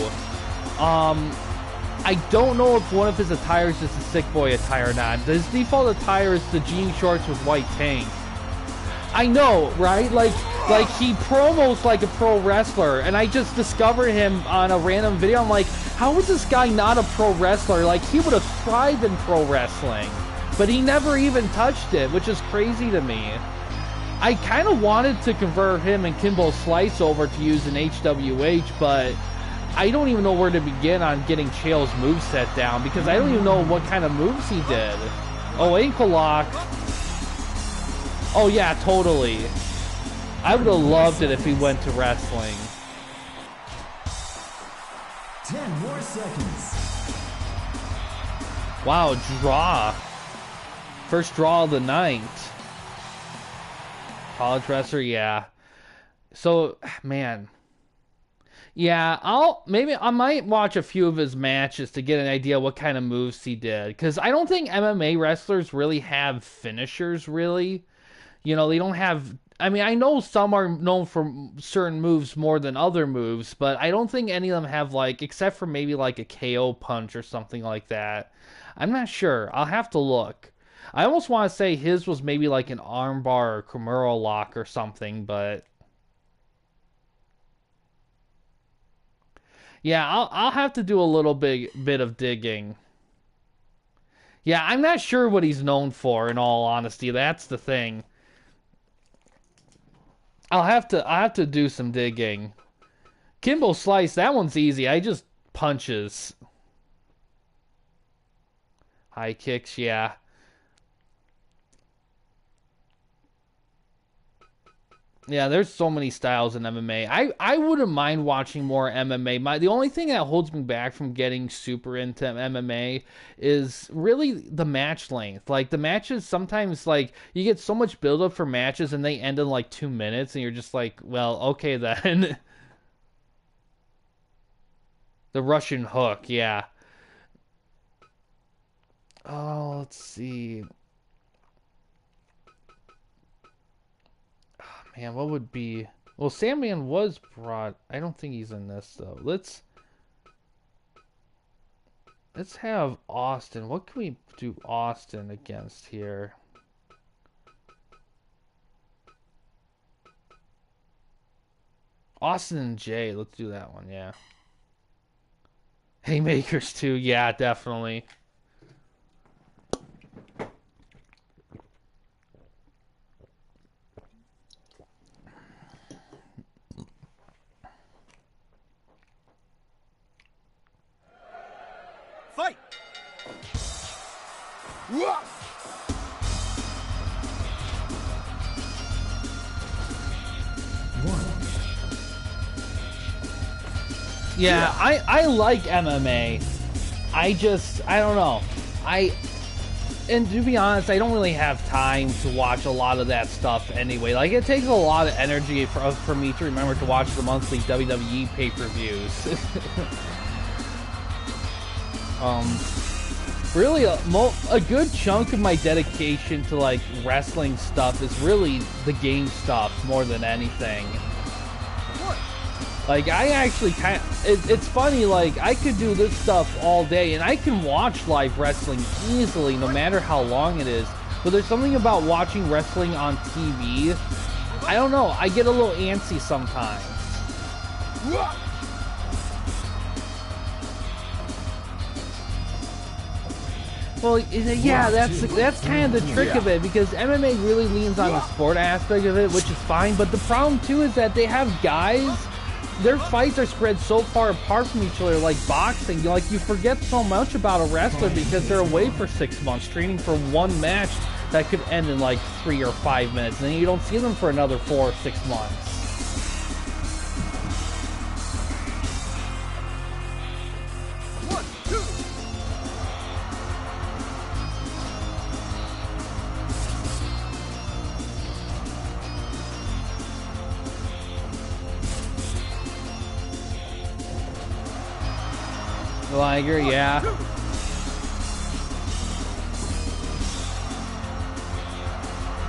S1: I don't know if one of his attires is the Sick Boy attire or not. His default attire is the jean shorts with white tank. I know, right? Like he promos like a pro wrestler, and I just discovered him on a random video. I'm like, how is this guy not a pro wrestler? Like, he would have thrived in pro wrestling. But he never even touched it, which is crazy to me. I kind of wanted to convert him and Kimbo Slice over to use an HWH, but I don't even know where to begin on getting Chael's moveset down, because I don't even know what kind of moves he did. Oh, ankle lock. Oh yeah, totally. I would have loved it if he went to wrestling.
S3: 10 more seconds.
S1: Wow, draw. First draw of the night. College wrestler, yeah. So, man. Yeah, I might watch a few of his matches to get an idea what kind of moves he did. Because I don't think MMA wrestlers really have finishers, really. You know, they don't have... I mean, I know some are known for certain moves more than other moves, but I don't think any of them have, like, except for maybe, like, a KO punch or something like that. I'm not sure. I'll have to look. I almost want to say his was maybe like an armbar or Kimura lock or something, but yeah, I'll have to do a little bit of digging. Yeah, I'm not sure what he's known for, in all honesty. That's the thing. I'll have to do some digging. Kimbo Slice, that one's easy. I just punches. High kicks, yeah. Yeah, there's so many styles in MMA. I wouldn't mind watching more MMA. The only thing that holds me back from getting super into MMA is really the match length. Like the matches sometimes like you get so much build up for matches and they end in like 2 minutes and you're just like, well, okay then. The Russian hook, yeah. Oh, let's see. Man, what would be? Well, Sandman was brought. I don't think he's in this though. Let's have Austin. What can we do Austin against here? Austin and Jay. Let's do that one. Yeah. Haymakers too. Yeah, definitely.
S2: Fight!
S3: One.
S1: Yeah, I like MMA. I don't know. And to be honest, I don't really have time to watch a lot of that stuff anyway. Like, it takes a lot of energy for me to remember to watch the monthly WWE pay-per-views. Really, a good chunk of my dedication to, like, wrestling stuff is really the game stuff more than anything. Like, I actually it's funny, like, I could do this stuff all day, and I can watch live wrestling easily, no matter how long it is. But there's something about watching wrestling on TV, I don't know, I get a little antsy sometimes. Well, yeah, that's kind of the trick of it, because MMA really leans on the sport aspect of it, which is fine, but the problem, too, is that they have guys, their fights are spread so far apart from each other, like boxing. Like, you forget so much about a wrestler because they're away for 6 months training for one match that could end in like 3 or 5 minutes, and then you don't see them for another 4 or 6 months.
S2: One, two.
S1: Liger, yeah.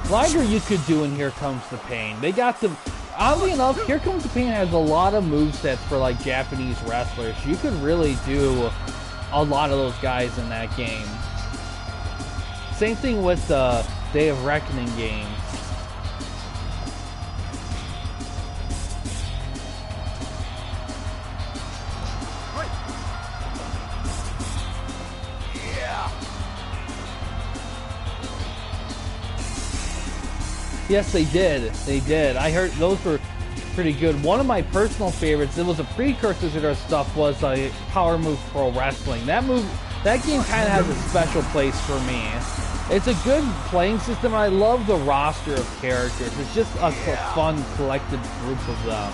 S1: Liger you could do in Here Comes the Pain. They got the... Oddly enough, Here Comes the Pain has a lot of movesets for, like, Japanese wrestlers. You could really do a lot of those guys in that game. Same thing with the Day of Reckoning game. Yes, they did. They did. I heard those were pretty good. One of my personal favorites, it was a precursor to their stuff, was Power Move Pro Wrestling. That game kind of has a special place for me. It's a good playing system. I love the roster of characters. It's just a fun, collected group of them.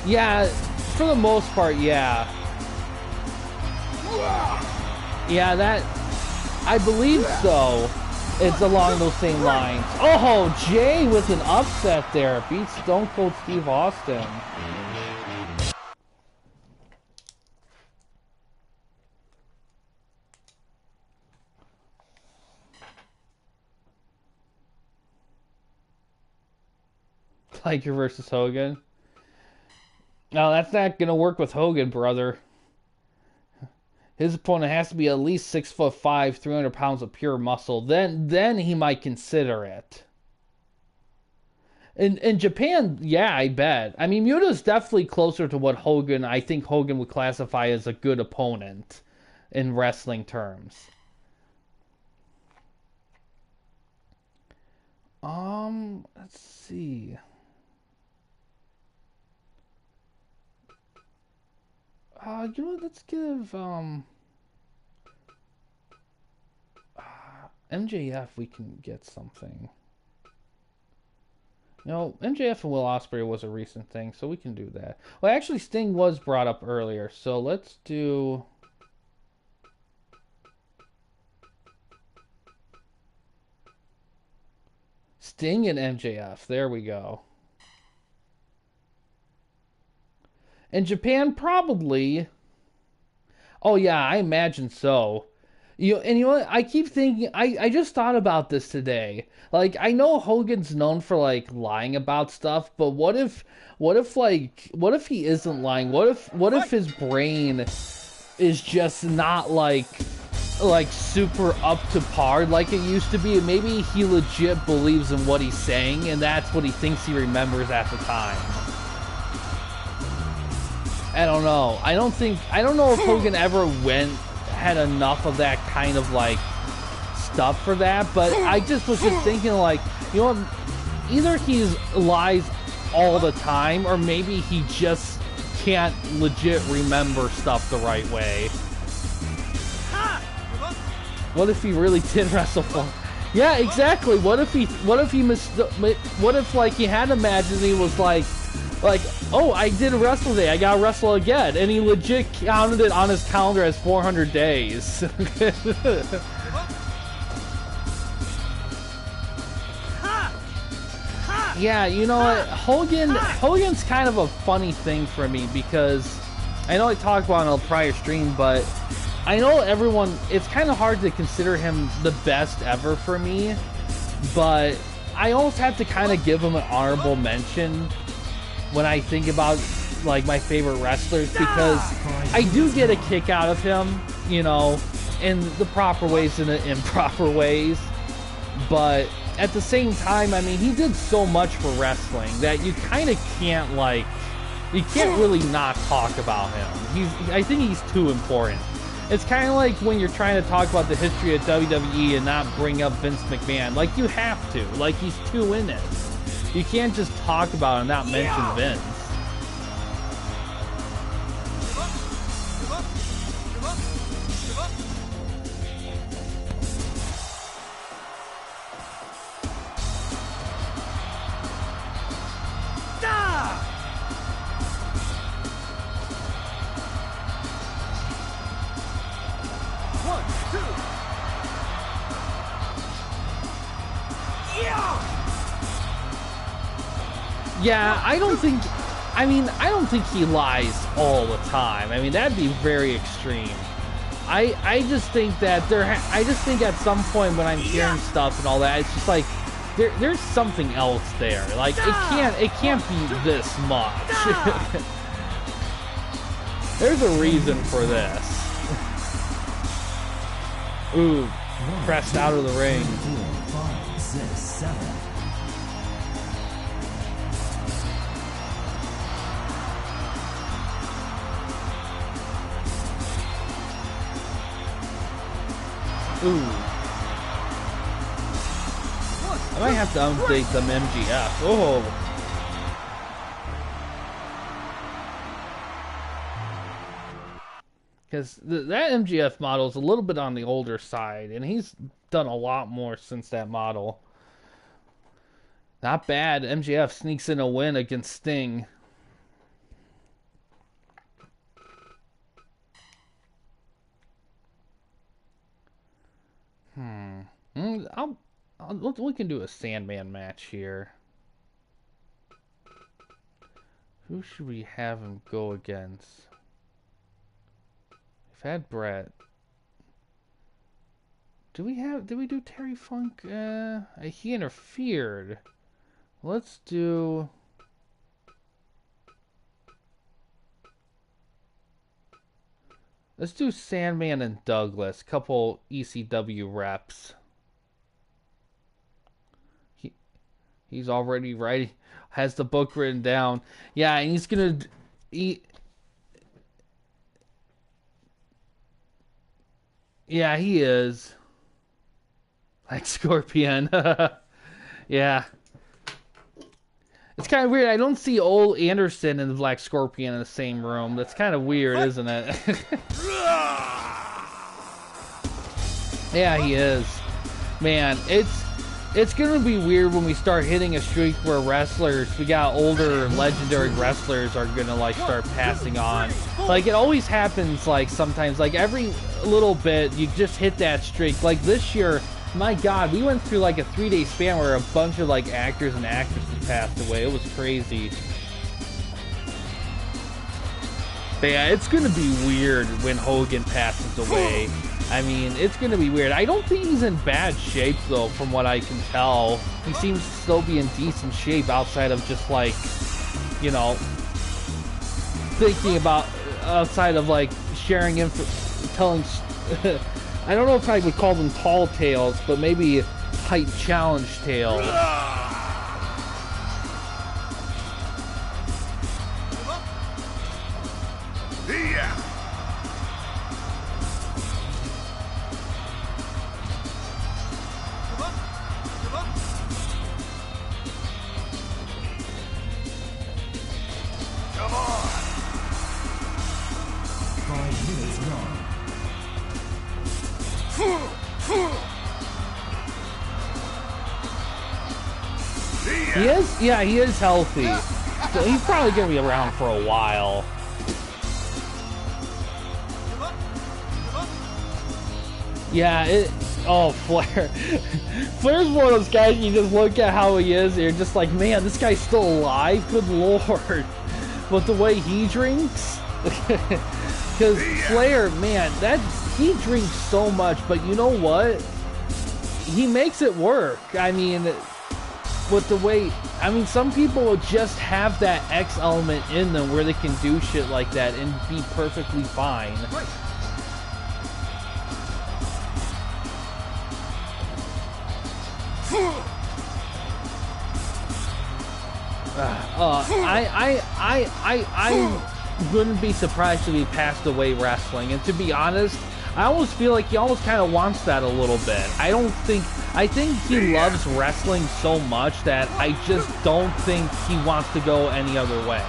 S1: Yeah, for the most part, yeah. Yeah, I believe so. It's along those same lines. Oh, Jay with an upset there. Beats Stone Cold Steve Austin. Liger versus Hogan. No, that's not gonna work with Hogan, brother. His opponent has to be at least 6'5", 300 pounds of pure muscle. Then he might consider it. In Japan, yeah, I bet. I mean, Muta's definitely closer to what I think Hogan would classify as a good opponent in wrestling terms. Let's see. You know what? Let's give MJF. We can get something. You know, MJF and Will Ospreay was a recent thing, so we can do that. Well, actually, Sting was brought up earlier, so let's do. Sting and MJF. There we go. In Japan, probably. Oh yeah, I imagine so. You know what? I keep thinking. I just thought about this today. Like, I know Hogan's known for like lying about stuff, but what if he isn't lying? What if his brain is just not like super up to par like it used to be? Maybe he legit believes in what he's saying, and that's what he thinks he remembers at the time. I don't know. I don't know if Hogan ever had enough of that kind of like stuff for that, but I just was just thinking like, you know what, either he lies all the time, or maybe he just can't legit remember stuff the right way. What if he really did wrestle for? Yeah, exactly. What if like he had imagined he was like, oh, I did wrestle today, I gotta wrestle again, and he legit counted it on his calendar as 400 days. Yeah, you know what, Hogan's kind of a funny thing for me, because I know I talked about it on a prior stream, but I know it's kind of hard to consider him the best ever for me, but I almost have to kind of give him an honorable mention when I think about like my favorite wrestlers, because I do get a kick out of him, you know, in the proper ways and the improper ways, but at the same time, I mean, he did so much for wrestling that you kind of can't you can't really not talk about him. I think he's too important. It's kind of like when you're trying to talk about the history of WWE and not bring up Vince McMahon. Like, you have to. Like, he's too in it. You can't just talk about it and not mention Vince. Yeah, I don't think he lies all the time. I mean, that'd be very extreme. I just think that I just think at some point when I'm hearing stuff and all that, it's just like there's something else there. Like, it can't be this much. There's a reason for this. Ooh, pressed out of the ring.
S3: 5, 6, 7.
S1: Ooh. I might have to update them MGF. Oh. Because that MGF model is a little bit on the older side, and he's done a lot more since that model. Not bad. MGF sneaks in a win against Sting. We can do a Sandman match here. Who should we have him go against? We've had Brett. Did we do Terry Funk? He interfered. Let's do... Let's do Sandman and Douglas. Couple ECW reps. He's already writing. Has the book written down. Yeah, and he's gonna... Yeah, he is. Like Scorpion. Yeah. It's kind of weird. I don't see old Anderson and the Black Scorpion in the same room. That's kind of weird, isn't it? Yeah, he is. Man, it's gonna be weird when we start hitting a streak where we got older legendary wrestlers are gonna like start passing on. Like it always happens. Like sometimes, like every little bit, you just hit that streak. Like this year. My God, we went through like a 3-day span where a bunch of like actors and actresses passed away. It was crazy. But yeah, it's gonna be weird when Hogan passes away. I mean, it's gonna be weird. I don't think he's in bad shape though, from what I can tell. He seems to still be in decent shape outside of just like, you know, thinking about outside of like sharing telling. I don't know if I would call them tall tales, but maybe height challenge tales.
S2: Come on.
S3: 5 minutes gone.
S1: He is healthy. So he's probably gonna be around for a while. Yeah, oh, Flair. Flair's one of those guys, you just look at how he is, and you're just like, man, this guy's still alive? Good lord. But the way he drinks... Because Flair, man, he drinks so much, but you know what? He makes it work. I mean, with the way... I mean, some people will just have that X element in them where they can do shit like that and be perfectly fine. I wouldn't be surprised if he passed away wrestling. And to be honest, I almost feel like he almost kind of wants that a little bit. I think he loves wrestling so much that I just don't think he wants to go any other way.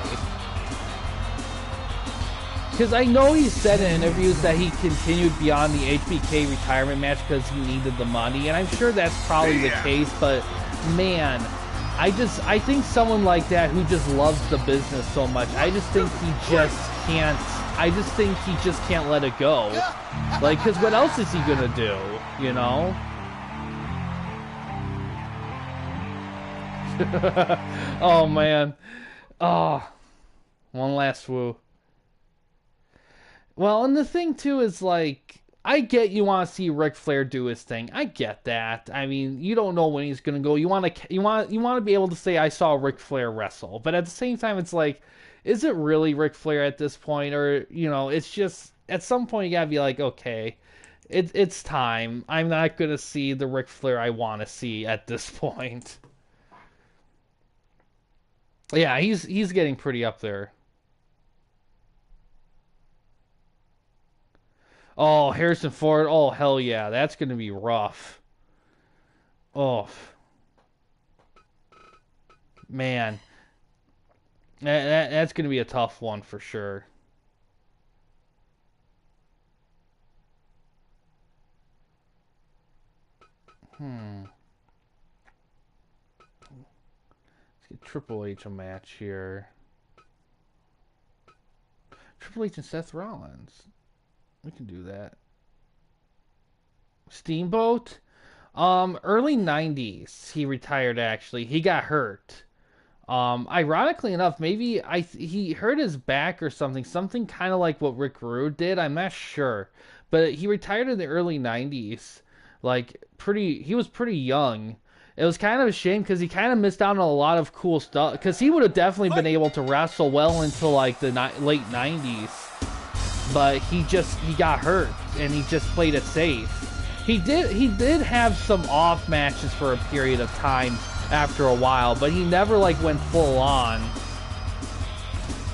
S1: Because I know he said in interviews that he continued beyond the HBK retirement match because he needed the money, and I'm sure that's probably the case, but man, I think someone like that who just loves the business so much, I just think he just can't let it go. Like, because what else is he gonna do, you know? Oh man. Oh, one last woo. Well, and the thing too is, like, I get you want to see Ric Flair do his thing. I get that. I mean, you don't know when he's gonna go. You want to be able to say I saw Ric Flair wrestle, but at the same time, it's like, is it really Ric Flair at this point, or it's just at some point you gotta be like, okay, it's time. I'm not gonna see the Ric Flair I want to see at this point. Yeah, he's getting pretty up there. Oh, Harrison Ford. Oh, hell yeah. That's going to be rough. Oh. Man. That's going to be a tough one for sure. Let's get Triple H a match here. Triple H and Seth Rollins. We can do that. Steamboat? Early 90s he retired, actually. He got hurt. Ironically enough, maybe he hurt his back or something. Something kind of like what Rick Rude did. I'm not sure. But he retired in the early 90s. Like, he was pretty young. It was kind of a shame because he kind of missed out on a lot of cool stuff. Because he would have definitely been able to wrestle well into, like, the late 90s. but he got hurt and he just played it safe. He did have some off matches for a period of time after a while, but he never like went full on.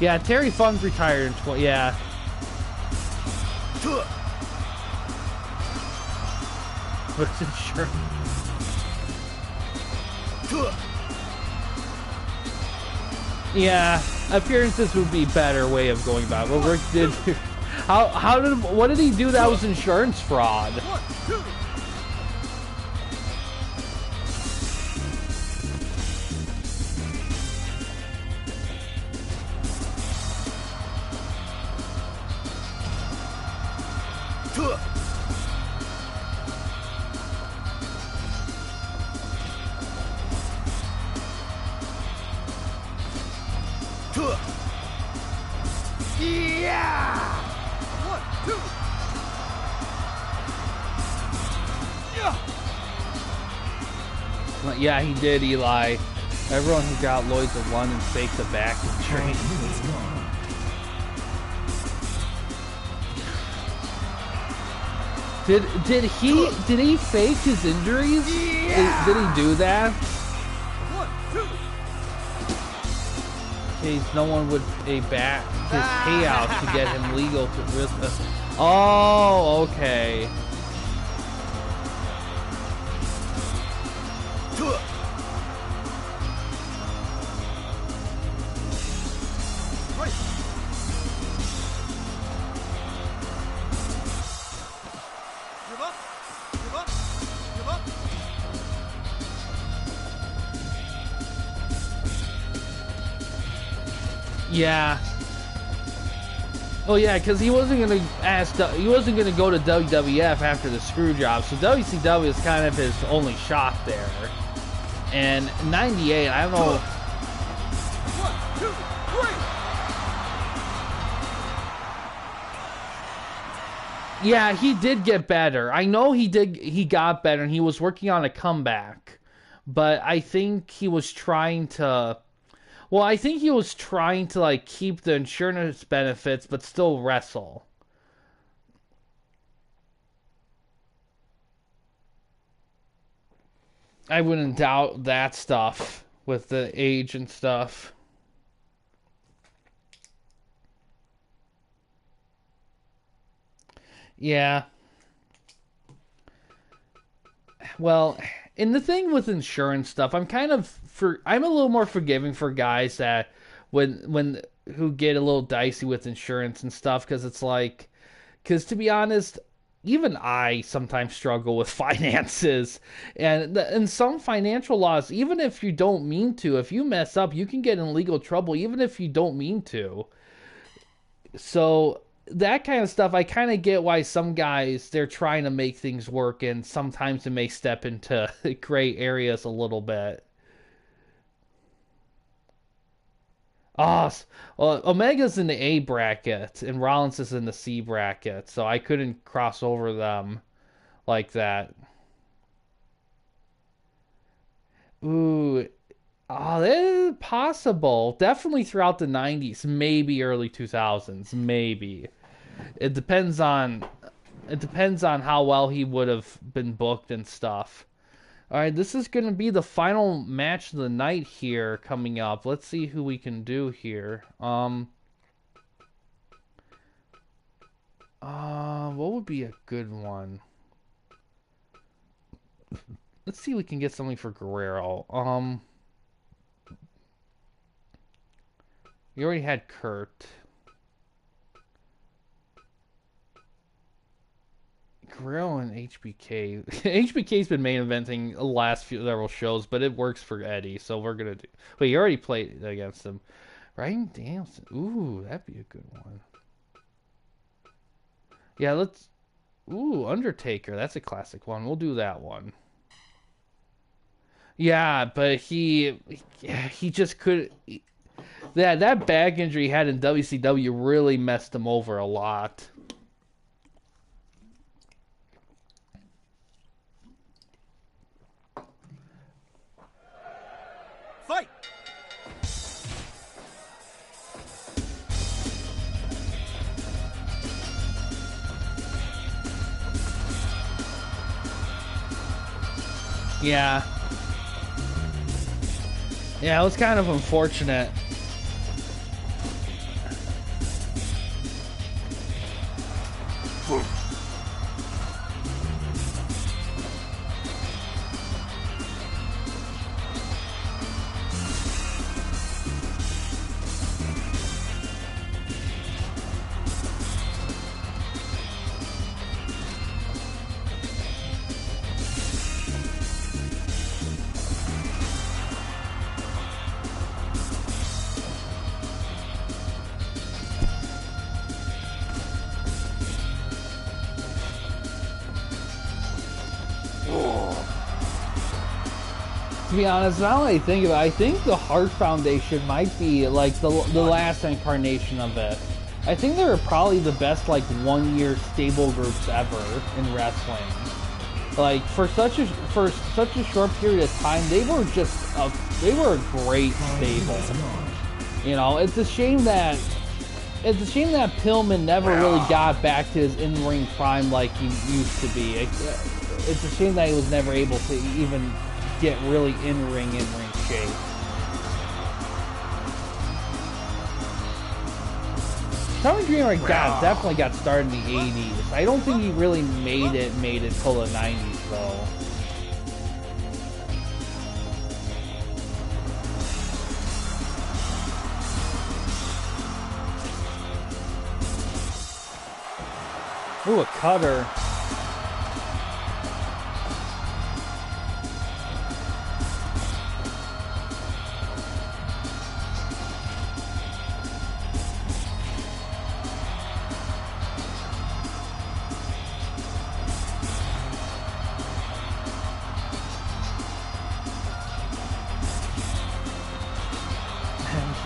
S1: Yeah, Terry Funk retired in yeah. Wasn't sure. Yeah, appearances would be a better way of going about it. What Rick did. What did he do that was insurance fraud? Yeah, he did, Eli. Everyone who got Lloyd's of London faked the back injury. Did he fake his injuries? Did he do that? In case no one would pay back his payout to get him legal to risk. Oh, okay. Yeah. Oh yeah, because he wasn't gonna go to WWF after the screw job, so WCW is kind of his only shot there. And '98, I don't know. 1, 2, 3. Yeah, he did get better. I know he did. He got better, and he was working on a comeback. But I think he was trying to. Well, I think he was trying to like keep the insurance benefits, but still wrestle. I wouldn't doubt that stuff with the age and stuff. Yeah. Well, and the thing with insurance stuff, I'm a little more forgiving for guys that who get a little dicey with insurance and stuff, because to be honest, even I sometimes struggle with finances and some financial laws. Even if you don't mean to, if you mess up, you can get in legal trouble, even if you don't mean to. So that kind of stuff, I kind of get why some guys, they're trying to make things work, and sometimes it may step into gray areas a little bit. Well, Omega's in the A bracket, and Rollins is in the C bracket, so I couldn't cross over them like that. Ooh, that is possible. Definitely throughout the 90s, maybe early 2000s, maybe. It depends on how well he would have been booked and stuff. All right, this is going to be the final match of the night here coming up. Let's see who we can do here. What would be a good one? Let's see if we can get something for Guerrero. We already had Kurt. Guerrero and HBK. HBK's been main eventing the last several shows, but it works for Eddie, so we're gonna do. Wait, you already played against him. Ryan Danielson. Ooh, that'd be a good one. Yeah, let's. Ooh, Undertaker. That's a classic one. We'll do that one. Yeah, but he just could. That back injury he had in WCW really messed him over a lot.
S2: Fight!
S1: Yeah. Yeah, it was kind of unfortunate. To be honest, now that I think of it, I think the Heart Foundation might be like the last incarnation of it. I think they were probably the best like 1 year stable groups ever in wrestling. Like for such a short period of time, they were a great stable. You know, it's a shame that Pillman never really got back to his in-ring prime like he used to be. It's a shame that he was never able to even get really in-ring shape. Tommy Dreamer definitely got started in the 80s. I don't think he really made it till the 90s though. Ooh, a cutter.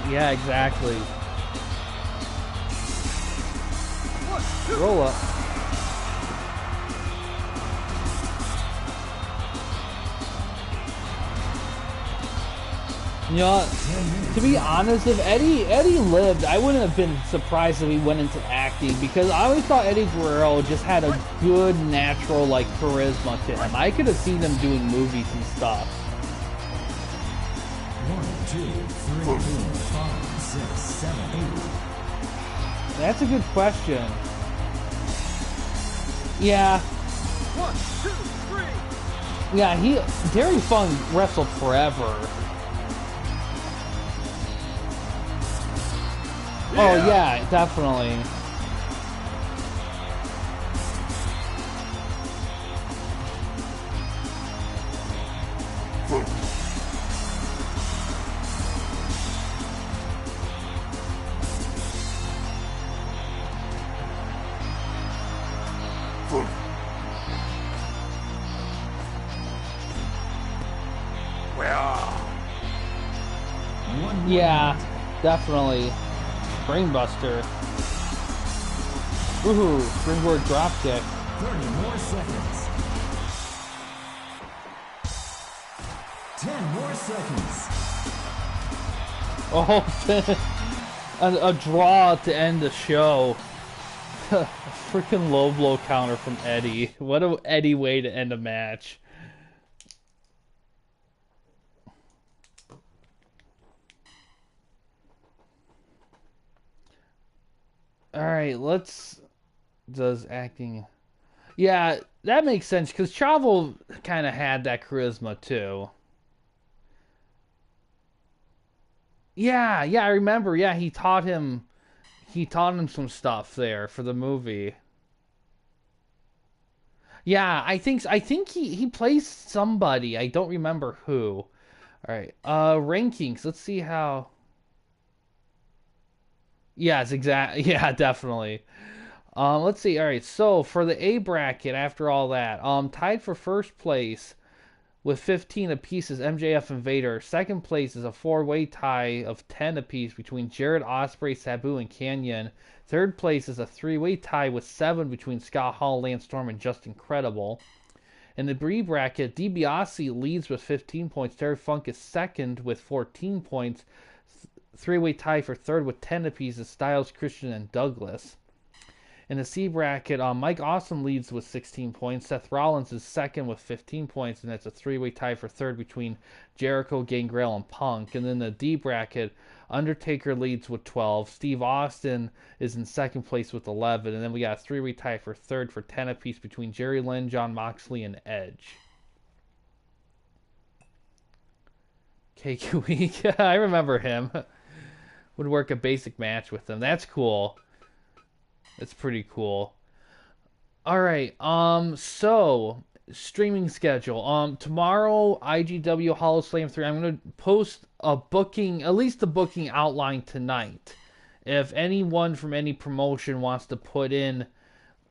S1: Yeah, exactly. Roll up. You know, to be honest, if Eddie lived, I wouldn't have been surprised if he went into acting, because I always thought Eddie Guerrero just had a good natural like charisma to him. I could have seen him doing movies and stuff.
S3: 1, 2, 3, 4, 5, 6, 7, 8.
S1: That's a good question. Yeah.
S2: 1, 2, 3.
S1: Yeah, Terry Funk wrestled forever. Yeah. Oh yeah, definitely. Yeah, definitely. Brainbuster. Woohoo! Springboard dropkick.
S3: 30 more seconds. 10 more seconds.
S1: Oh, a draw to end the show. A freaking low blow counter from Eddie. What a Eddie way to end a match. Alright, does acting... Yeah, that makes sense, because Chavo kind of had that charisma, too. Yeah, I remember, yeah, he taught him some stuff there for the movie. Yeah, I think he plays somebody, I don't remember who. Alright, rankings, let's see how... Yes, exactly. Yeah, definitely. Let's see. All right. So for the A bracket, after all that, tied for first place with 15 apiece is MJF and Vader. Second place is a four-way tie of 10 apiece between Jared Ospreay, Sabu, and Canyon. Third place is a three-way tie with 7 between Scott Hall, Lance Storm, and Justin Credible. In the B bracket, DiBiase leads with 15 points. Terry Funk is second with 14 points. Three-way tie for third with 10 apiece is Styles, Christian, and Douglas. In the C bracket, Mike Awesome leads with 16 points. Seth Rollins is second with 15 points, and it's a three-way tie for third between Jericho, Gangrel, and Punk. And then the D bracket, Undertaker leads with 12. Steve Austin is in second place with 11. And then we got a three-way tie for third for 10 apiece between Jerry Lynn, Jon Moxley, and Edge. Cake Week. I remember him. Would work a basic match with him. That's cool. That's pretty cool. All right. So streaming schedule. Tomorrow, IGW Hollow Slam 3. I'm gonna post a booking, at least the booking outline tonight. If anyone from any promotion wants to put in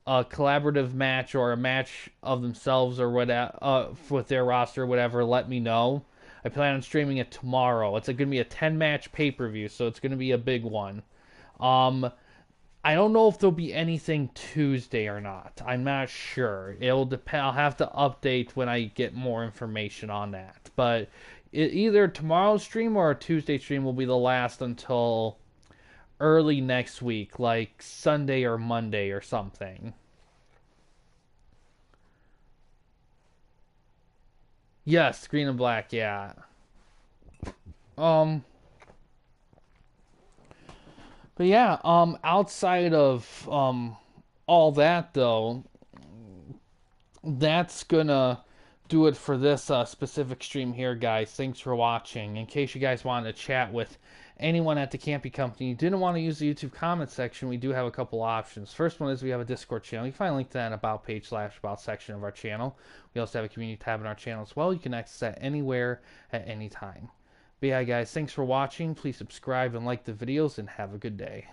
S1: a collaborative match or a match of themselves or whatever with their roster or whatever, let me know. I plan on streaming it tomorrow. It's going to be a 10-match pay-per-view, so it's going to be a big one. I don't know if there'll be anything Tuesday or not. I'm not sure. It'll depend. I'll have to update when I get more information on that. But either tomorrow's stream or a Tuesday stream will be the last until early next week, like Sunday or Monday or something. Yes, green and black, yeah. Um, but yeah, outside of all that though, that's gonna do it for this specific stream here, guys. Thanks for watching. In case you guys wanted to chat with anyone at the Campy Company, you didn't want to use the YouTube comment section, we do have a couple options. First one is we have a Discord channel. You can find a link to that in About page / About section of our channel. We also have a community tab in our channel as well. You can access that anywhere at any time. But yeah, guys, thanks for watching. Please subscribe and like the videos, and have a good day.